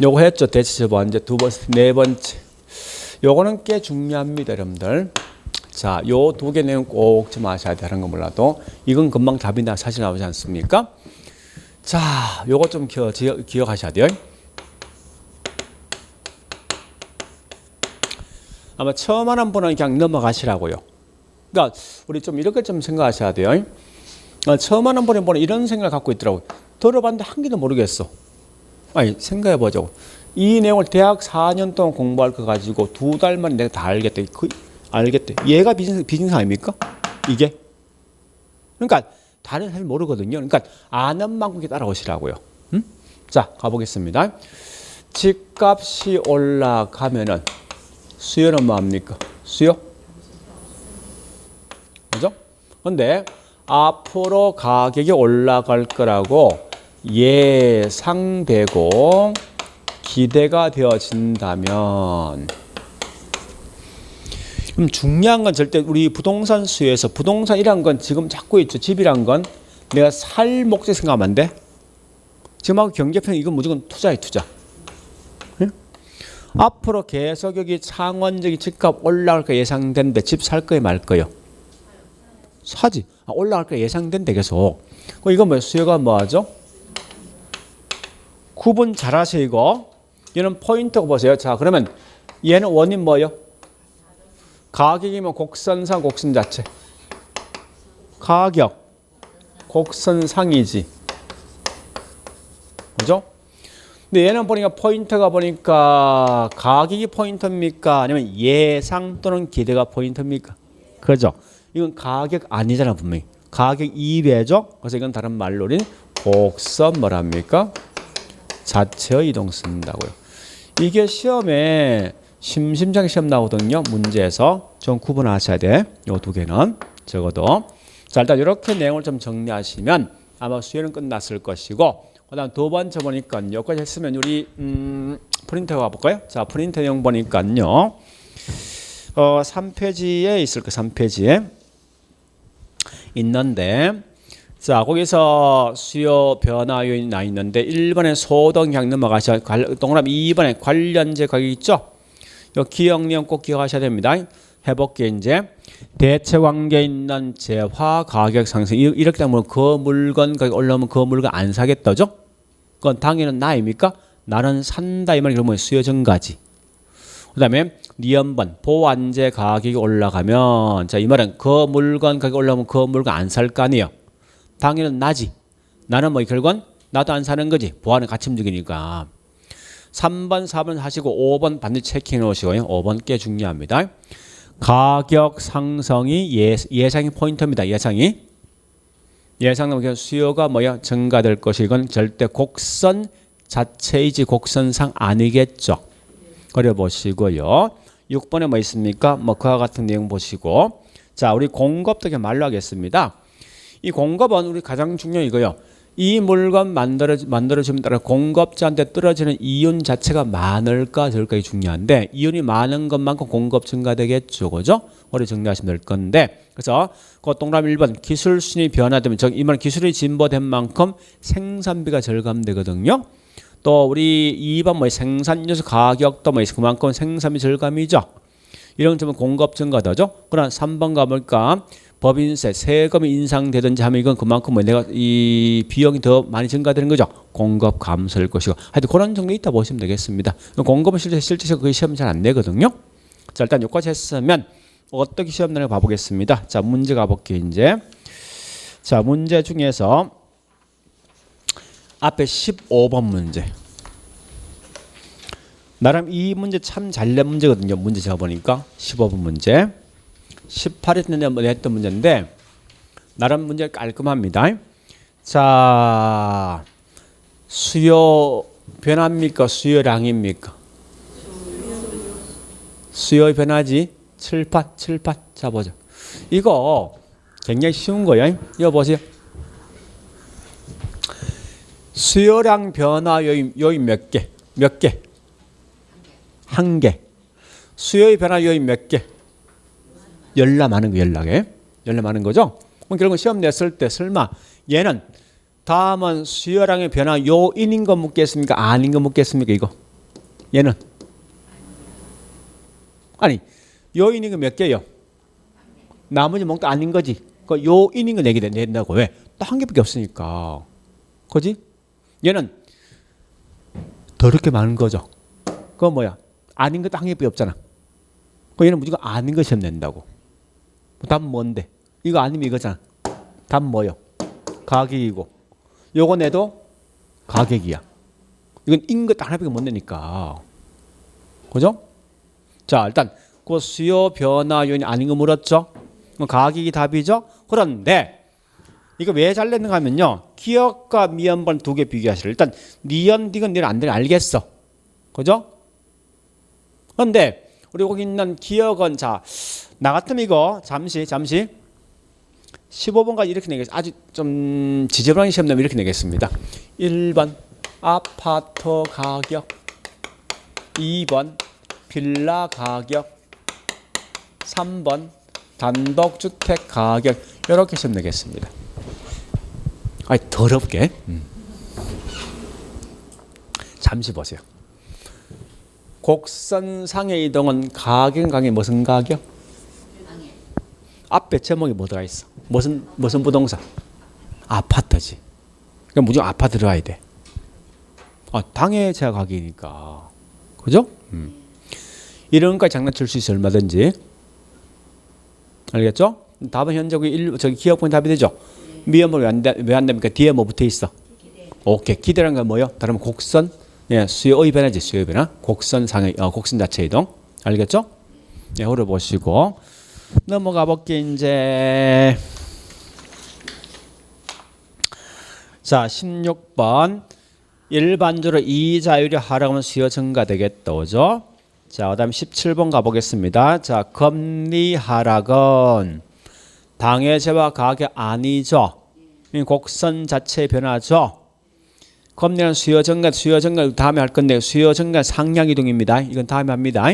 요거 했죠. 대체제보 이제 네 번째. 요거는 꽤 중요합니다, 여러분들. 자, 요 두 개 내용 꼭 좀 아셔야 되는 거 몰라도 이건 금방 답이 사실 나오지 않습니까? 자, 요거 좀 기억하셔야 돼요. 아마 처음 하는 분은 그냥 넘어가시라고요. 그러니까 우리 좀 이렇게 좀 생각하셔야 돼요. 처음 하는 분이 보면 이런 생각을 갖고 있더라고요. 들어봤는데 한 개도 모르겠어. 아니, 생각해보자고. 이 내용을 대학 4년 동안 공부할 거 가지고 2달 만에 내가 다 알겠대. 알겠대. 얘가 비즈니스 아닙니까? 이게. 그러니까 다른 사람이 모르거든요. 그러니까 아는 만큼 따라오시라고요. 자, 가보겠습니다. 집값이 올라가면은 수요는 뭐합니까? 수요? 그죠? 근데 앞으로 가격이 올라갈 거라고 예상되고 기대가 되어진다면 그럼 중요한 건 절대 우리 부동산 수요에서 부동산이란 건 지금 찾고 있죠. 집이란 건 내가 살 목적 생각하면 안 돼. 지금 하고 경제평 이건 무조건 투자에 투자. 응? 앞으로 계속 여기 상원적인 집값 올라갈 거 예상된데 집 살 거예요, 말 거예요? 사지. 올라갈 거 예상된대 계속. 그럼 이거 뭐 수요가 뭐하죠? 구분 잘 하시고 얘는 포인트가 보세요. 자, 그러면 얘는 원인 뭐예요? 가격이면 곡선상 곡선 자체. 가격 곡선상이지. 그죠? 근데 얘는 보니까 포인트가 보니까 가격이 포인트입니까? 아니면 예상 또는 기대가 포인트입니까? 그죠? 이건 가격 아니잖아, 분명히. 가격 2배죠. 그래서 이건 다른 말로 우리 곡선 뭐랍니까? 자체의 이동 쓴다고요. 이게 시험에 심심찮게 시험 나오거든요. 문제에서 좀 구분하셔야 돼. 요 두 개는 적어도. 자, 일단 이렇게 내용을 좀 정리하시면 아마 수요는 끝났을 것이고, 그다음 두 번째 보니까 여기까지 했으면 우리 프린터 가볼까요? 자, 프린터 내용 보니까요. 3페이지에 있을 거 3페이지에 있는데, 자, 거기서 수요 변화 요인이 나 있는데 1번에 소동향 넘어가셔. 동그라미 2번에 관련제 가격 있죠? 요 기억 내용 꼭 기억하셔야 됩니다. 해볼게. 이제 대체 관계에 있는 재화 가격 상승. 이렇게 되면 그 물건 가격 올라오면 그 물건 안 사겠다죠? 그건 당연한 나입니까? 나는 산다 이 말이 그러면 수요 증가지. 그다음에 니은번 보완제 가격이 올라가면, 자, 이 말은 그 물건 가격 올라오면 그 물건 안 살 거 아니에요. 당연은 나지. 나는 뭐 결국은 나도 안 사는 거지. 보완은 같이 움직이니까. 3번, 4번 하시고 5번 반드시 체킹해 놓으시고요. 5번 꽤 중요합니다. 가격 상승이 예상이 포인트입니다. 예상은 수요가 뭐야? 증가될 것이 이건 절대 곡선 자체이지 곡선상 아니겠죠. 그래 보시고요. 6번에 뭐 있습니까? 뭐 그와 같은 내용 보시고. 자, 우리 공급도 말로 하겠습니다. 이 공급은 우리 가장 중요한 이거요. 이 물건 만들어주면 따라 공급자한테 떨어지는 이윤 자체가 많을까 적을까 이 중요한데, 이윤이 많은 것만큼 공급 증가되겠죠. 그죠? 오래 정리하시면 될 건데, 그래서 그 동그라미 1번 기술 순위 변화되면 이 말 기술이 진보된 만큼 생산비가 절감되거든요. 또 우리 2번 뭐 생산 요소 가격도 뭐 그만큼 생산비 절감이죠. 이런 점은 공급 증가되죠. 그러나 3번 가볼까? 법인세, 세금이 인상되든지 하면 이건 그만큼 뭐 내가 이 비용이 더 많이 증가되는 거죠. 공급 감소일 것이고. 하여튼 그런 정도 있다 보시면 되겠습니다. 공급은 실제 그 시험 잘 안 내거든요. 자, 일단 여기까지 했으면 어떻게 시험 내는 봐보겠습니다. 자, 문제 가볼게요, 이제. 자, 문제 중에서 앞에 15번 문제. 나름 이 문제 참 잘 낸 문제거든요. 문제 제가 보니까 15번 문제. 18회 때 했던 문제인데 나름 문제 깔끔합니다. 자, 수요 변화입니까? 수요량입니까? 수요 변화지. 칠판. 자, 보죠. 이거 굉장히 쉬운 거예요. 이거 보세요. 수요량 변화 요인 몇 개? 한 개. 수요의 변화 요인 몇 개? 열나 많은 거, 열나 많은 거죠? 그럼 결국 시험 냈을 때 설마 얘는 다음은 수요량의 변화 요인인 거 묻겠습니까? 아닌 거 묻겠습니까? 이거 얘는 아니 요인인 거 몇 개요? 나머지 뭔가 아닌 거지. 그 요인인 거 내게 된다고. 왜? 딱 한 개밖에 없으니까. 그지? 얘는 더럽게 많은 거죠. 그건 뭐야? 아닌 거 딱 한 개밖에 없잖아. 그 얘는 무조건 아닌 거 시험 낸다고. 답 뭔데? 이거 아니면 이거잖아. 답 뭐요? 가격이고. 요거 내도 가격이야. 이건 인거 하나밖에 못 내니까. 그죠? 자, 일단 그 수요 변화 요인이 아닌 거 물었죠? 가격이 답이죠? 그런데 이거 왜 잘 냈는가 하면요. 기억과 미연번 두 개 비교하시라. 일단 니은 안 되는 알겠어. 그죠? 그런데 우리 거기 있는 기억은 자, 나 같으면 이거 잠시 15번까지 이렇게 내겠습니다. 아주 좀 지저분한 시험 내면 이렇게 내겠습니다. 1번 아파트 가격, 2번 빌라 가격, 3번 단독주택 가격, 이렇게 시험 내겠습니다. 아이 더럽게. 잠시 보세요. 곡선상의 이동은 가격이 무슨 가격? 앞에 제목이 뭐 들어가 있어? 무슨 부동산? 아파트지. 그럼 무조건 아파트 들어가야 돼. 당해자 가격이니까. 그죠? 이런 것까지 장난칠 수 있어 얼마든지. 알겠죠? 답은 현재 저기 기억point 답이 되죠? 미음은 왜 안 됩니까? 뒤에 뭐 붙어 있어? 오케이. 기대라는 건 뭐요? 다른 곡선. 예, 수요의 변화지, 수요의 변화. 곡선상의 곡선 자체 이동. 알겠죠? 예, 오래 보시고 넘어가 볼게 이제. 자, 16번. 일반적으로 이자율이 하락하면 수요 증가되겠다. 그죠? 자, 그다음 17번 가보겠습니다. 자, 금리 하락은 당해제와 가격 아니죠. 곡선 자체의 변화죠. 금리는 수요 증가 다음에 할 건데 수요 증가 상향 이동입니다. 이건 다음에 합니다.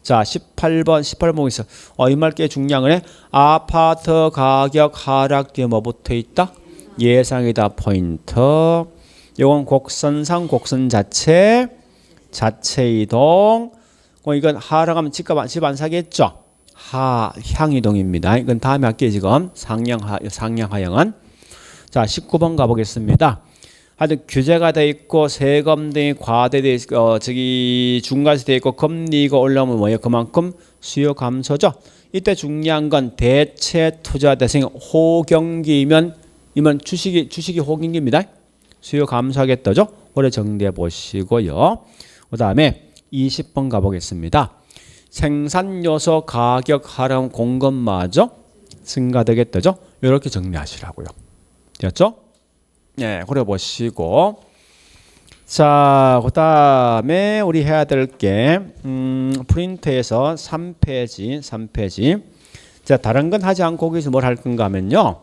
자, 18번 보겠어. 이 말 꽤 중요한 거네. 아파트 가격 하락 뒤에 뭐 붙어 있다? 예상이다 포인트. 이건 곡선상 곡선 자체 이동. 이건 하락하면 집 안 사겠죠. 하향 이동입니다. 이건 다음에 할게요. 지금 상향 하향은. 자, 19번 가보겠습니다. 하여튼 규제가 돼 있고 세금 등이 과대돼 있고 중과세 돼 있고 금리가 올라오면 뭐예요? 그만큼 수요 감소죠. 이때 중요한 건 대체 투자 대상 호경기면 이면 주식이 호경기입니다. 수요 감소하겠다죠. 오래 정리해 보시고요. 그다음에 20번 가보겠습니다. 생산 요소 가격 하락 공급마저 증가되겠다죠. 이렇게 정리하시라고요. 됐죠? 네, 그래 보시고. 자, 그다음에 우리 해야 될 게 프린트에서 3페이지. 자, 다른 건 하지 않고 거기서 뭘 할 건가 하면요.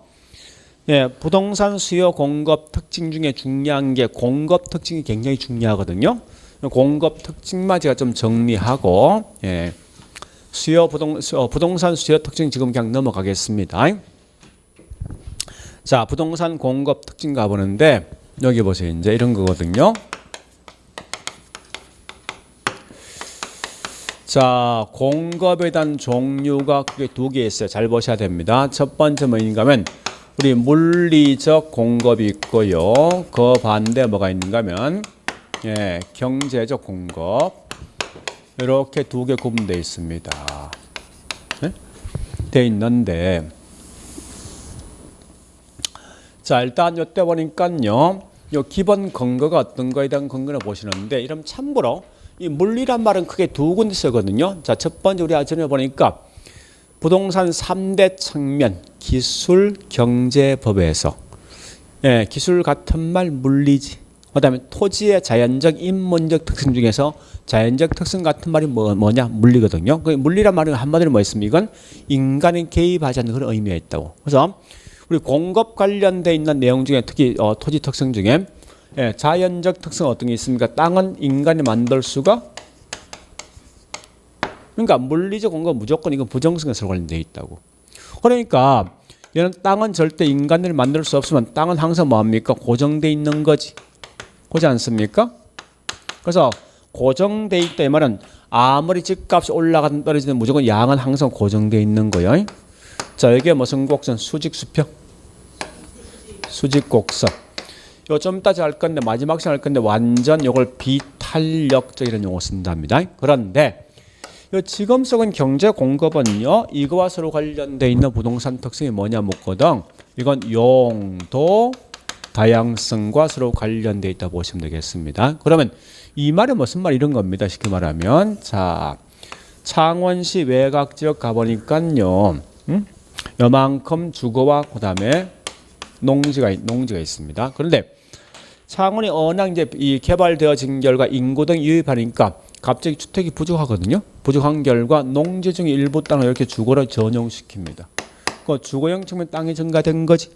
예, 부동산 수요 공급 특징 중에 중요한 게 공급 특징이 굉장히 중요하거든요. 공급 특징만 제가 좀 정리하고, 예, 부동산 수요 특징 지금 그냥 넘어가겠습니다. 자, 부동산 공급 특징 가보는데 여기 보세요. 이제 이런 거거든요. 자, 공급에 대한 종류가 크게 두 개 있어요. 잘 보셔야 됩니다. 첫 번째 뭐인가 하면 우리 물리적 공급이 있고요. 그 반대 뭐가 있는가 하면 예, 경제적 공급. 이렇게 두 개 구분되어 있습니다. 네? 돼 있는데 자, 일단 이때 보니까요. 요 기본 근거가 어떤 거에 대한 근거를 보시는데 이런 참고로 이 물리란 말은 크게 두 군데 쓰거든요. 자, 첫 번째 우리 아침에 보니까 부동산 3대 측면 기술 경제법에서 예, 기술 같은 말 물리지. 그다음에 토지의 자연적 인문적 특성 중에서 자연적 특성 같은 말이 뭐냐? 물리거든요. 그 물리란 말은 한마디로 뭐였습니까? 이건 인간이 개입하지 않는 그런 의미가 있다고. 그래서 우리 공급 관련돼 있는 내용 중에 특히 토지 특성 중에 예, 자연적 특성 어떤 게 있습니까? 땅은 인간이 만들 수가 그러니까 물리적 공급 무조건 이건 부정성에서 관련돼 있다고. 그러니까 얘는 땅은 절대 인간들이 만들 수 없으면 땅은 항상 뭐합니까? 고정돼 있는 거지. 그렇지 않습니까? 그래서 고정돼 있다 이 말은 아무리 집값이 올라가든 떨어지든 무조건 양은 항상 고정돼 있는 거예요. 자, 이게 무슨 곡선? 수직수평. 수직곡선. 이거 좀 이따 할 건데 마지막 시간 할 건데 완전 이걸 비탄력적이라는 용어 쓴답니다. 그런데 이 지금 쓰는 경제 공급은요. 이거와 서로 관련돼 있는 부동산 특성이 뭐냐 묻거든. 이건 용도 다양성과 서로 관련돼 있다 보시면 되겠습니다. 그러면 이 말이 무슨 말 이런 겁니다. 쉽게 말하면 자, 창원시 외곽 지역 가보니까요. 요만큼 주거와 그다음에 농지가 있습니다. 그런데 창원이 워낙 이제 이 개발되어진 결과 인구 등 유입하니까 갑자기 주택이 부족하거든요. 부족한 결과 농지 중에 일부 땅을 이렇게 주거로 전용시킵니다. 그 주거용 측면 땅이 증가된 거지.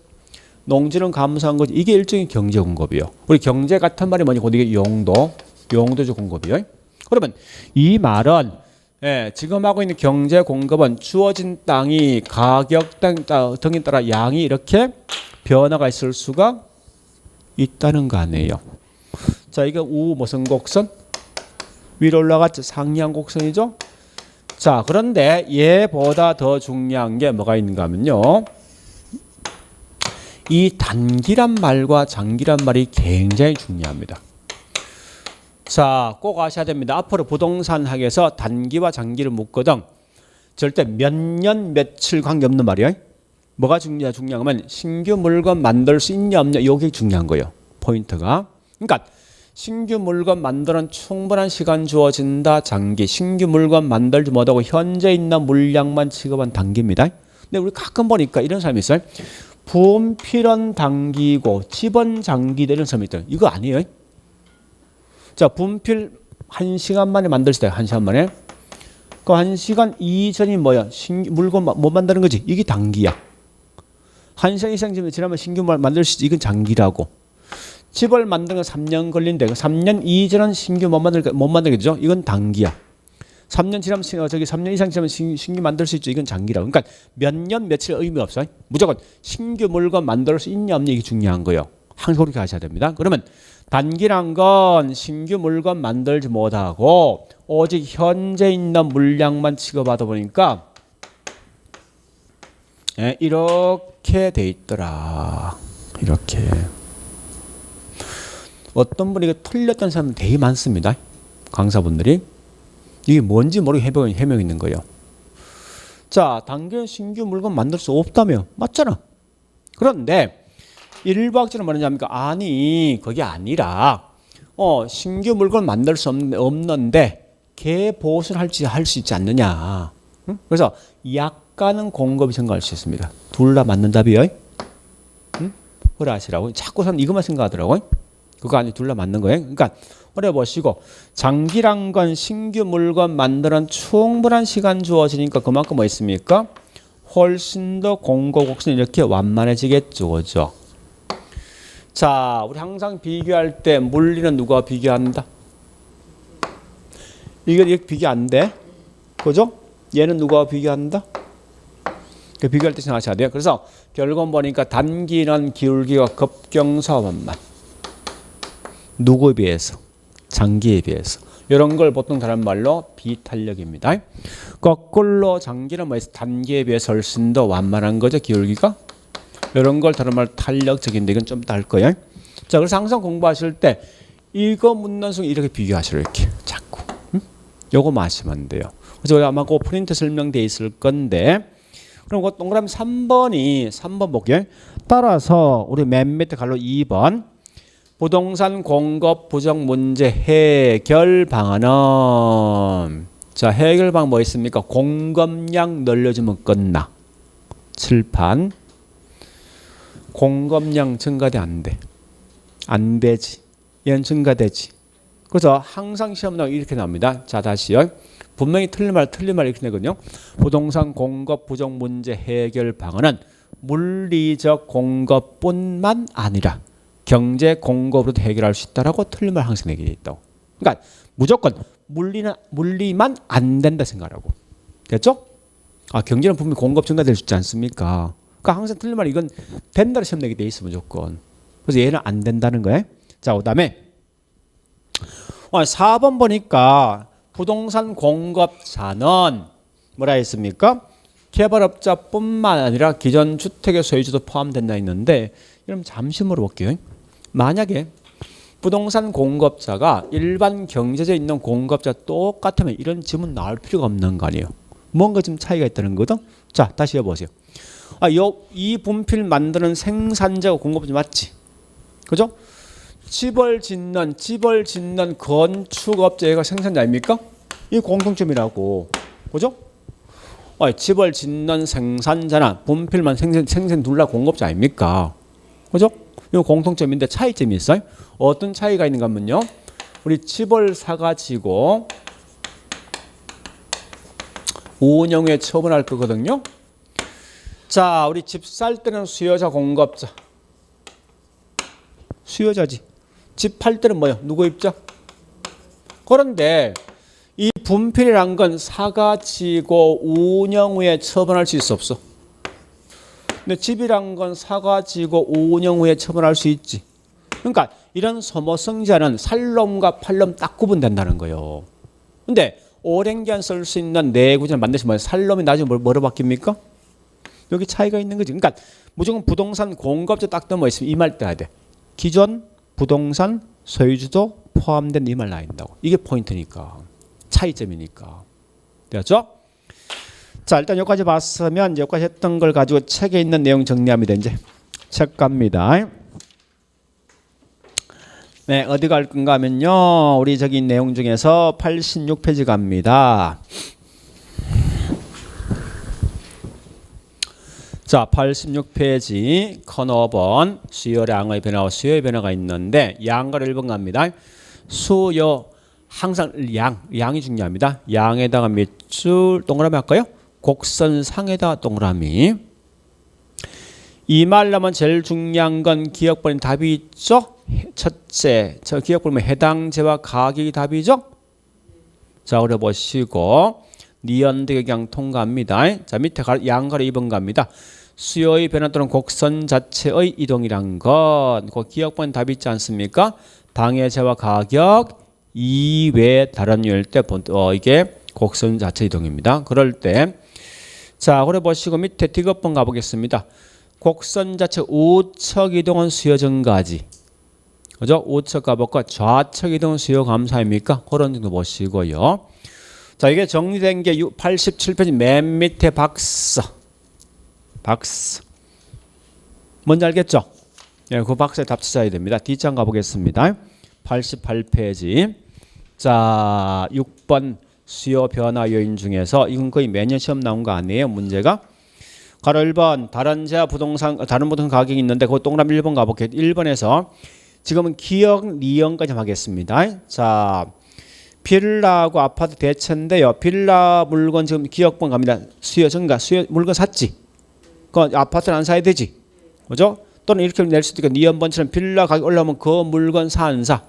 농지는 감소한 거지. 이게 일종의 경제 공급이요. 우리 경제 같은 말이 뭐니? 이게 용도적 공급이요. 그러면 이 말은 예, 지금 하고 있는 경제 공급은 주어진 땅이 가격 등에 따라 양이 이렇게 변화가 있을 수가 있다는 거 아니에요. 자, 이게 무슨 곡선? 위로 올라갔죠. 상향 곡선이죠. 자, 그런데 얘보다 더 중요한 게 뭐가 있는가 하면요. 이 단기란 말과 장기란 말이 굉장히 중요합니다. 자, 꼭 아셔야 됩니다. 앞으로 부동산학에서 단기와 장기를 묻거든 절대 몇 년 며칠 관계없는 말이에요. 뭐가 중요하면 신규 물건 만들 수 있냐 없냐 이게 중요한 거예요. 포인트가. 그러니까 신규 물건 만드는 충분한 시간 주어진다. 장기. 신규 물건 만들지 못하고 현재 있는 물량만 취급한 단기입니다. 근데 우리 가끔 보니까 이런 사람이 있어요. 분필은 당기고 집은 장기되는 섬이 있다. 이거 아니에요. 자, 분필 1시간 만에 만들 수 있다. 1시간 만에. 그 1시간 이전이 뭐야? 신규 물건 못 만드는 거지. 이게 단기야. 1시간 이상 지나면 신규 만들 수 있지. 이건 장기라고. 집을 만드는 건 3년 걸린대. 3년 이전은 신규 못 만들겠죠. 이건 단기야. 3년 지나면 3년 이상 지나면 신규 만들 수 있죠. 이건 장기라고. 그러니까 몇 년 며칠 의미 없어. 무조건 신규 물건 만들 수 있냐 없냐 이게 중요한 거예요. 항상 그렇게 하셔야 됩니다. 그러면 단기란 건 신규 물건 만들지 못하고 오직 현재 있는 물량만 취급하다 보니까 이렇게 돼 있더라. 이렇게. 어떤 분이 이거 틀렸던 사람 되게 많습니다. 강사분들이. 이게 뭔지 모르고 해명 있는 거예요. 자, 단기는 신규 물건 만들 수 없다며. 맞잖아. 그런데 일부학자는 뭐냐니까 아니 그게 아니라 신규 물건 만들 수 없는데 개보수를 할 수 있지 않느냐. 응? 그래서 약간은 공급이 증가할 수 있습니다. 둘 다 맞는 답이요. 응? 그래 하시라고. 자꾸 이것만 생각하더라고요. 그거 아니 둘 다 맞는 거예요. 그러니까 어려 보시고 장기란 건 신규 물건 만드는 충분한 시간 주어지니까 그만큼 뭐 있습니까? 훨씬 더 공급 곡선이 이렇게 완만해지겠죠. 그죠? 자, 우리 항상 비교할 때 물리는 누가 비교한다? 이게 이렇게 비교 안 돼. 그죠? 얘는 누가 비교한다? 비교할 때 생각하셔야 돼요. 그래서 결국 보니까 단기는 기울기가 급경사원만. 누구에 비해서? 장기에 비해서. 이런 걸 보통 다른 말로 비탄력입니다. 거꾸로 장기는 뭐예요? 단기에 비해서 훨씬 더 완만한 거죠. 기울기가. 이런 걸 다른 말로 탄력적인데 이건 좀 이따 할 거예요. 자, 그래서 항상 공부하실 때 이거 묻는 순간 이렇게 비교하시라 이렇게 자꾸. 요거 마시면 돼요. 그래서 아마 그 프린트 설명돼 있을 건데 그럼 그 동그라미 3번 볼게요. 따라서 우리 맨 밑에 갈로 2번 부동산 공급 부정 문제 해결 방안은 자 해결 방안 뭐 있습니까? 공급량 늘려주면 끝나. 칠판 공급량 증가돼 안 돼? 안 되지. 얘는 증가되지. 그래서 항상 시험 나오면 이렇게 나옵니다. 자 다시요. 분명히 틀린 말 이렇게 내거든요. 부동산 공급 부정 문제 해결 방안은 물리적 공급뿐만 아니라 경제 공급으로도 해결할 수 있다라고 틀린 말 항상 내게 있다고. 그러니까 무조건 물리만 안 된다 생각하라고. 됐죠? 아 경제는 분명히 공급 증가될 수 있지 않습니까? 그러니까 항상 틀린 말 이건 된다로 시험 내게 돼 있어 무조건. 그래서 얘는 안 된다는 거예요. 자 그다음에 4번 보니까 부동산 공급자는 뭐라 했습니까? 개발업자뿐만 아니라 기존 주택의 소유주도 포함된다 했는데 그럼 잠시 물어볼게요. 만약에 부동산 공급자가 일반 경제지에 있는 공급자 똑같으면 이런 질문 나올 필요가 없는 거 아니에요. 뭔가 좀 차이가 있다는 거거든. 자 다시 해보세요. 이 분필 만드는 생산자가 공급자 맞지? 그죠? 집을 짓는 건축업자가 생산자입니까? 이 공통점이라고. 그죠? 집을 짓는 생산자나 분필만 생산 둘 다 공급자 아닙니까? 그죠? 이거 공통점인데 차이점이 있어요. 어떤 차이가 있는가 하면요. 우리 집을 사가지고 운영 후에 처분할 거거든요. 자, 우리 집 살 때는 수요자 공급자. 수요자지. 집 팔 때는 뭐예요? 누구 입장? 그런데 이 분필이란 건 사가지고 운영 후에 처분할 수 있어 없어? 근데 집이란 건 사가지고 운영 후에 처분할 수 있지. 그러니까 이런 소모성자는 살놈과 팔놈 딱 구분된다는 거예요. 근데 오랜 기간 쓸 수 있는 내구재를 만드시면 살놈이 나중에 뭐로 바뀝니까? 여기 차이가 있는 거지. 그러니까 무조건 부동산 공급자 딱 뭐 있으면 이 말 떠야 돼. 기존 부동산 소유주도 포함된 이 말 나온다고. 이게 포인트니까. 차이점이니까. 되었죠? 자, 일단 여기까지 봤으면 여기까지 했던 걸 가지고 책에 있는 내용 정리합니다. 이제 책 갑니다. 네, 어디 갈 건가 하면요. 우리 저기 내용 중에서 86페이지 갑니다. 자, 86페이지 커너 5번 수요량의 변화와 수요의 변화가 있는데 양가로 1번 갑니다. 수요 항상 양이 중요합니다. 양에다가 밑줄 동그라미 할까요? 곡선상에다 동그라미. 이 말 나면 제일 중요한 건 기억번호 답이 있죠? 첫째, 저 기억번호 해당제와 가격이 답이죠? 자, 그래 보시고 니언드 그냥 통과합니다. 자, 밑에 양가로 2번 갑니다. 수요의 변화 또는 곡선 자체의 이동이란 건 그 기억번 답이 있지 않습니까? 방해제와 가격 이외 다른 요일 때 이게 곡선 자체 이동입니다. 그럴 때 자, 그래 보시고 밑에 디귿번 가보겠습니다. 곡선 자체 우측 이동은 수요 증가지. 그죠? 우측 가볼까? 좌측 이동은 수요 감소입니까? 그런 정도 보시고요. 자, 이게 정리된 게 87페이지 맨 밑에 박스. 뭔지 알겠죠? 예, 그 박스에 답 찾아야 됩니다. 뒷장 가보겠습니다. 88페이지. 자, 6번 수요 변화 요인 중에서 이건 거의 매년 시험 나온 거 아니에요? 문제가. 가로 1번 다른 부동산 가격이 있는데 그 동그라미 1번 가볼게요. 1번에서 지금은 기억 니언까지 하겠습니다. 자, 빌라하고 아파트 대체인데요. 빌라 물건 지금 기억번 갑니다. 수요 증가, 수요 물건 샀지. 그 아파트는 안 사야 되지. 그죠? 또는 이렇게 낼 수도 있고 니언번처럼 빌라 가격 올라오면 그 물건 사 안 사?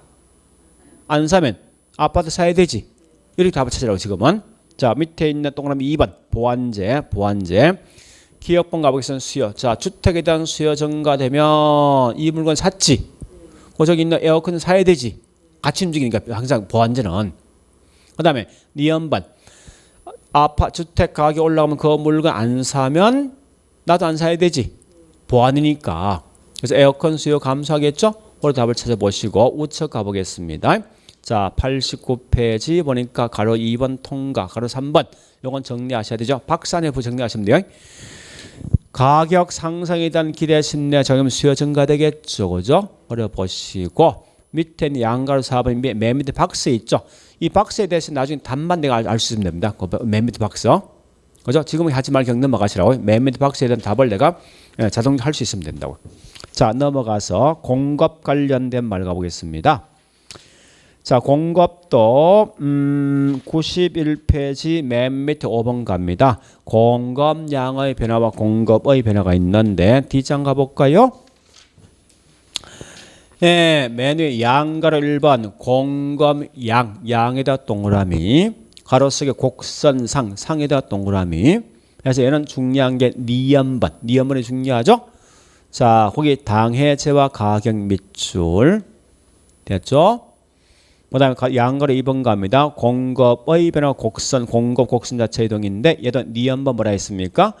안 사면 아파트 사야 되지. 이렇게 답을 찾으라고 지금은. 자, 밑에 있는 동그라미 2번 보완제. 기억번 가보겠습니다. 수요. 자, 주택에 대한 수요 증가되면 이 물건 샀지. 그 저기 있는 에어컨 사야 되지. 같이 움직이니까 항상 보완제는. 그 다음에 니언번 주택 가격 올라가면 그 물건 안 사면 나도 안 사야 되지. 보완이니까. 그래서 에어컨 수요 감소하겠죠? 그걸 답을 찾아보시고 우측 가보겠습니다. 자, 89페이지 보니까 가로 2번 통과, 가로 3번 요건 정리하셔야 되죠. 박스 안에 정리하시면 돼요. 가격 상승에 대한 기대 심내 적용 수요 증가되겠죠. 그죠? 그래 보시고 밑에는 양가로 4번 맨 밑에 박스 있죠. 이 박스에 대해서 나중에 답만 내가 알 수 있으면 됩니다. 맨 밑에 박스. 그죠? 지금은 하지 말고 그냥 넘어가시라고. 맨 밑에 박스에 대한 답을 내가 자동으로 할 수 있으면 된다고. 자, 넘어가서 공급 관련된 말 가보겠습니다. 자, 공급도 91페이지 맨 밑에 5번 갑니다. 공급량의 변화와 공급의 변화가 있는데 뒷장 가볼까요? 예, 맨 위에 양가로 1번 공급량, 양에다 동그라미, 가로 속에 곡선상, 상에다 동그라미. 그래서 얘는 중요한 게 니언번이 중요하죠? 자, 거기 당해제와 가격 밑줄 됐죠? 그 다음에 양가로 2번 갑니다. 공급의 변화 공급 자체 이동인데 얘도 니언번 뭐라 했습니까?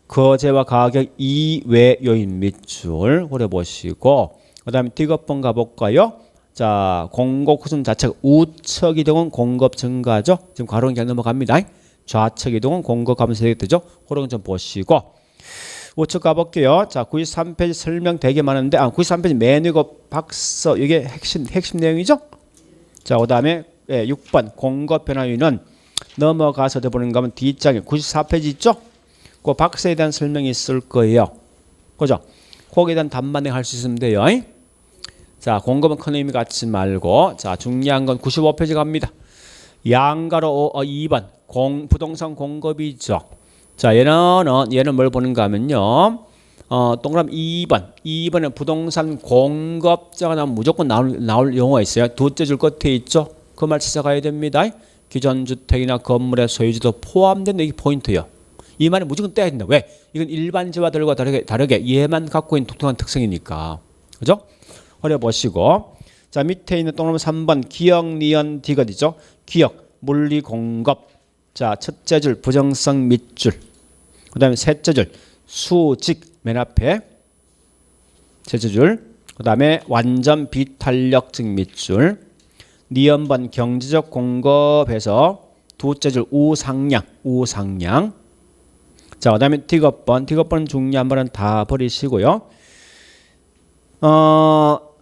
거제와 가격 이외 요인 밑줄 그래 보시고 그 다음에 디귿번 가볼까요? 자, 공급 곡선 자체가 우측 이동은 공급 증가죠. 지금 가로는 그냥 넘어갑니다. 좌측 이동은 공급 감소 되겠죠. 그런 좀 보시고 우측 가볼게요. 자, 93페이지 설명 되게 많은데 93페이지 맨 위에 박스 이게 핵심 내용이죠. 자, 그 다음에 6번 공급 변화 요인은 넘어가서 보는 거면 뒷장에 94페이지 있죠. 그 박스에 대한 설명이 있을 거예요. 그죠? 거기에 대한 답만 할 수 있으면 돼요. 자, 공급은 큰 의미 갖지 말고 자, 중요한 건 95페이지 갑니다. 양가로 2번 부동산 공급이죠. 자, 얘는 뭘 보는가 하면요. 동그라미 2번에 부동산 공급자가 나오면 무조건 나올 용어가 있어요. 두째 줄 끝에 있죠. 그 말 찾아가야 됩니다. 기존 주택이나 건물의 소유주도 포함된 이 포인트예요. 이 말은 무조건 떼야 된다. 왜? 이건 일반지와들과 다르게 얘만 갖고 있는 독특한 특성이니까. 그죠? 그래 보시고 자, 밑에 있는 동그라미 3번 기억, 니언, 디귿이죠. 기억, 물리 공급. 자, 첫째 줄 부정성 밑줄. 그 다음에 셋째 줄 수직 맨 앞에 셋째 줄. 그 다음에 완전 비탄력적 밑줄. 니언번 경제적 공급에서 두째 줄 우상향. 자, 그 다음에 디귿번 중요한 번은 다 버리시고요.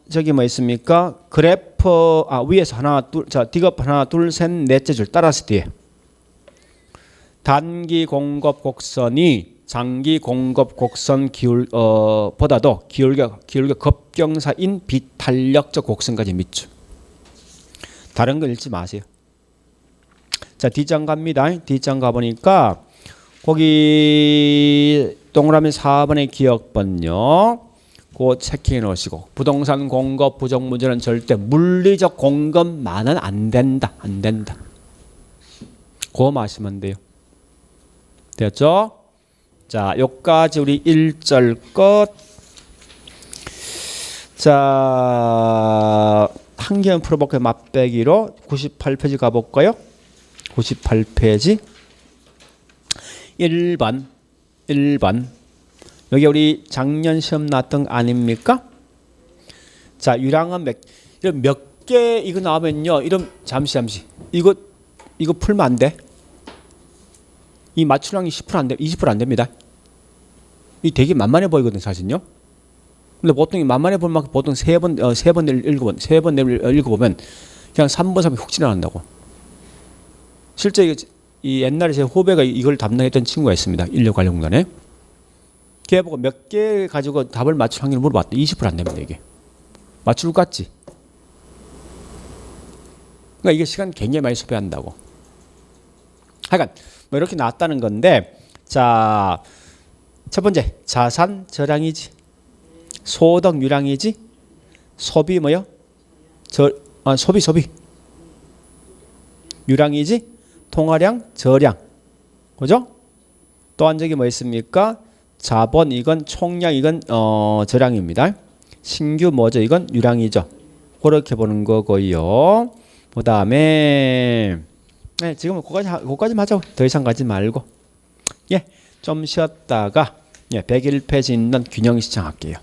저기 뭐 있습니까? 그래프 위에서 하나 둘, 자, 디귿 하나 둘 셋 넷째 줄 따라서 뒤에 단기 공급 곡선이 장기 공급 곡선 기울 보다도 기울기가 급경사인 비탄력적 곡선까지 밑줄. 다른 거 읽지 마세요. 자, 뒷장 갑니다. 뒷장 가보니까 거기 동그라미 4번의 기억번요. 그거 체크해 놓으시고 부동산 공급 부족 문제는 절대 물리적 공급만은 안 된다. 안 된다. 그거 마시면 돼요. 됐죠? 자, 여기까지 우리 1절 끝. 자, 한 개만 풀어볼게요. 맛배기로 98페이지 가볼까요? 98페이지 1번 여기 우리 작년 시험 나왔던 거 아닙니까? 자, 유랑은 몇 개 이거 나오면요. 이런 잠시 이거 풀면 안 돼. 이 맞추량이 10% 안 돼. 20% 안 됩니다. 이 되게 만만해 보이거든, 사실요. 근데 보통 만만해 볼 만큼 보통 세 번 읽어보면 그냥 3번 3번 훅 지나간다고. 실제 이 옛날에 제 후배가 이걸 담당했던 친구가 있습니다. 인력관리공단에. 걔 보고 몇 개 가지고 답을 맞출 확률을 물어봤다. 20% 안 됩니다, 이게. 맞출 것 같지? 그러니까 이게 시간 굉장히 많이 소비한다고. 하여간 뭐 이렇게 나왔다는 건데, 자, 첫 번째 자산 저량이지, 소득 유량이지, 소비 뭐요? 소비 유량이지, 통화량 저량, 그죠? 또 한 적이 뭐 있습니까? 자본 이건 총량 이건 저량입니다. 신규 뭐죠? 이건 유량이죠. 그렇게 보는 거고요. 그 다음에 네, 지금 그거까지만 하자고. 더 이상 가지 말고. 예, 좀 쉬었다가 101페이지 있는 균형 시청 할게요.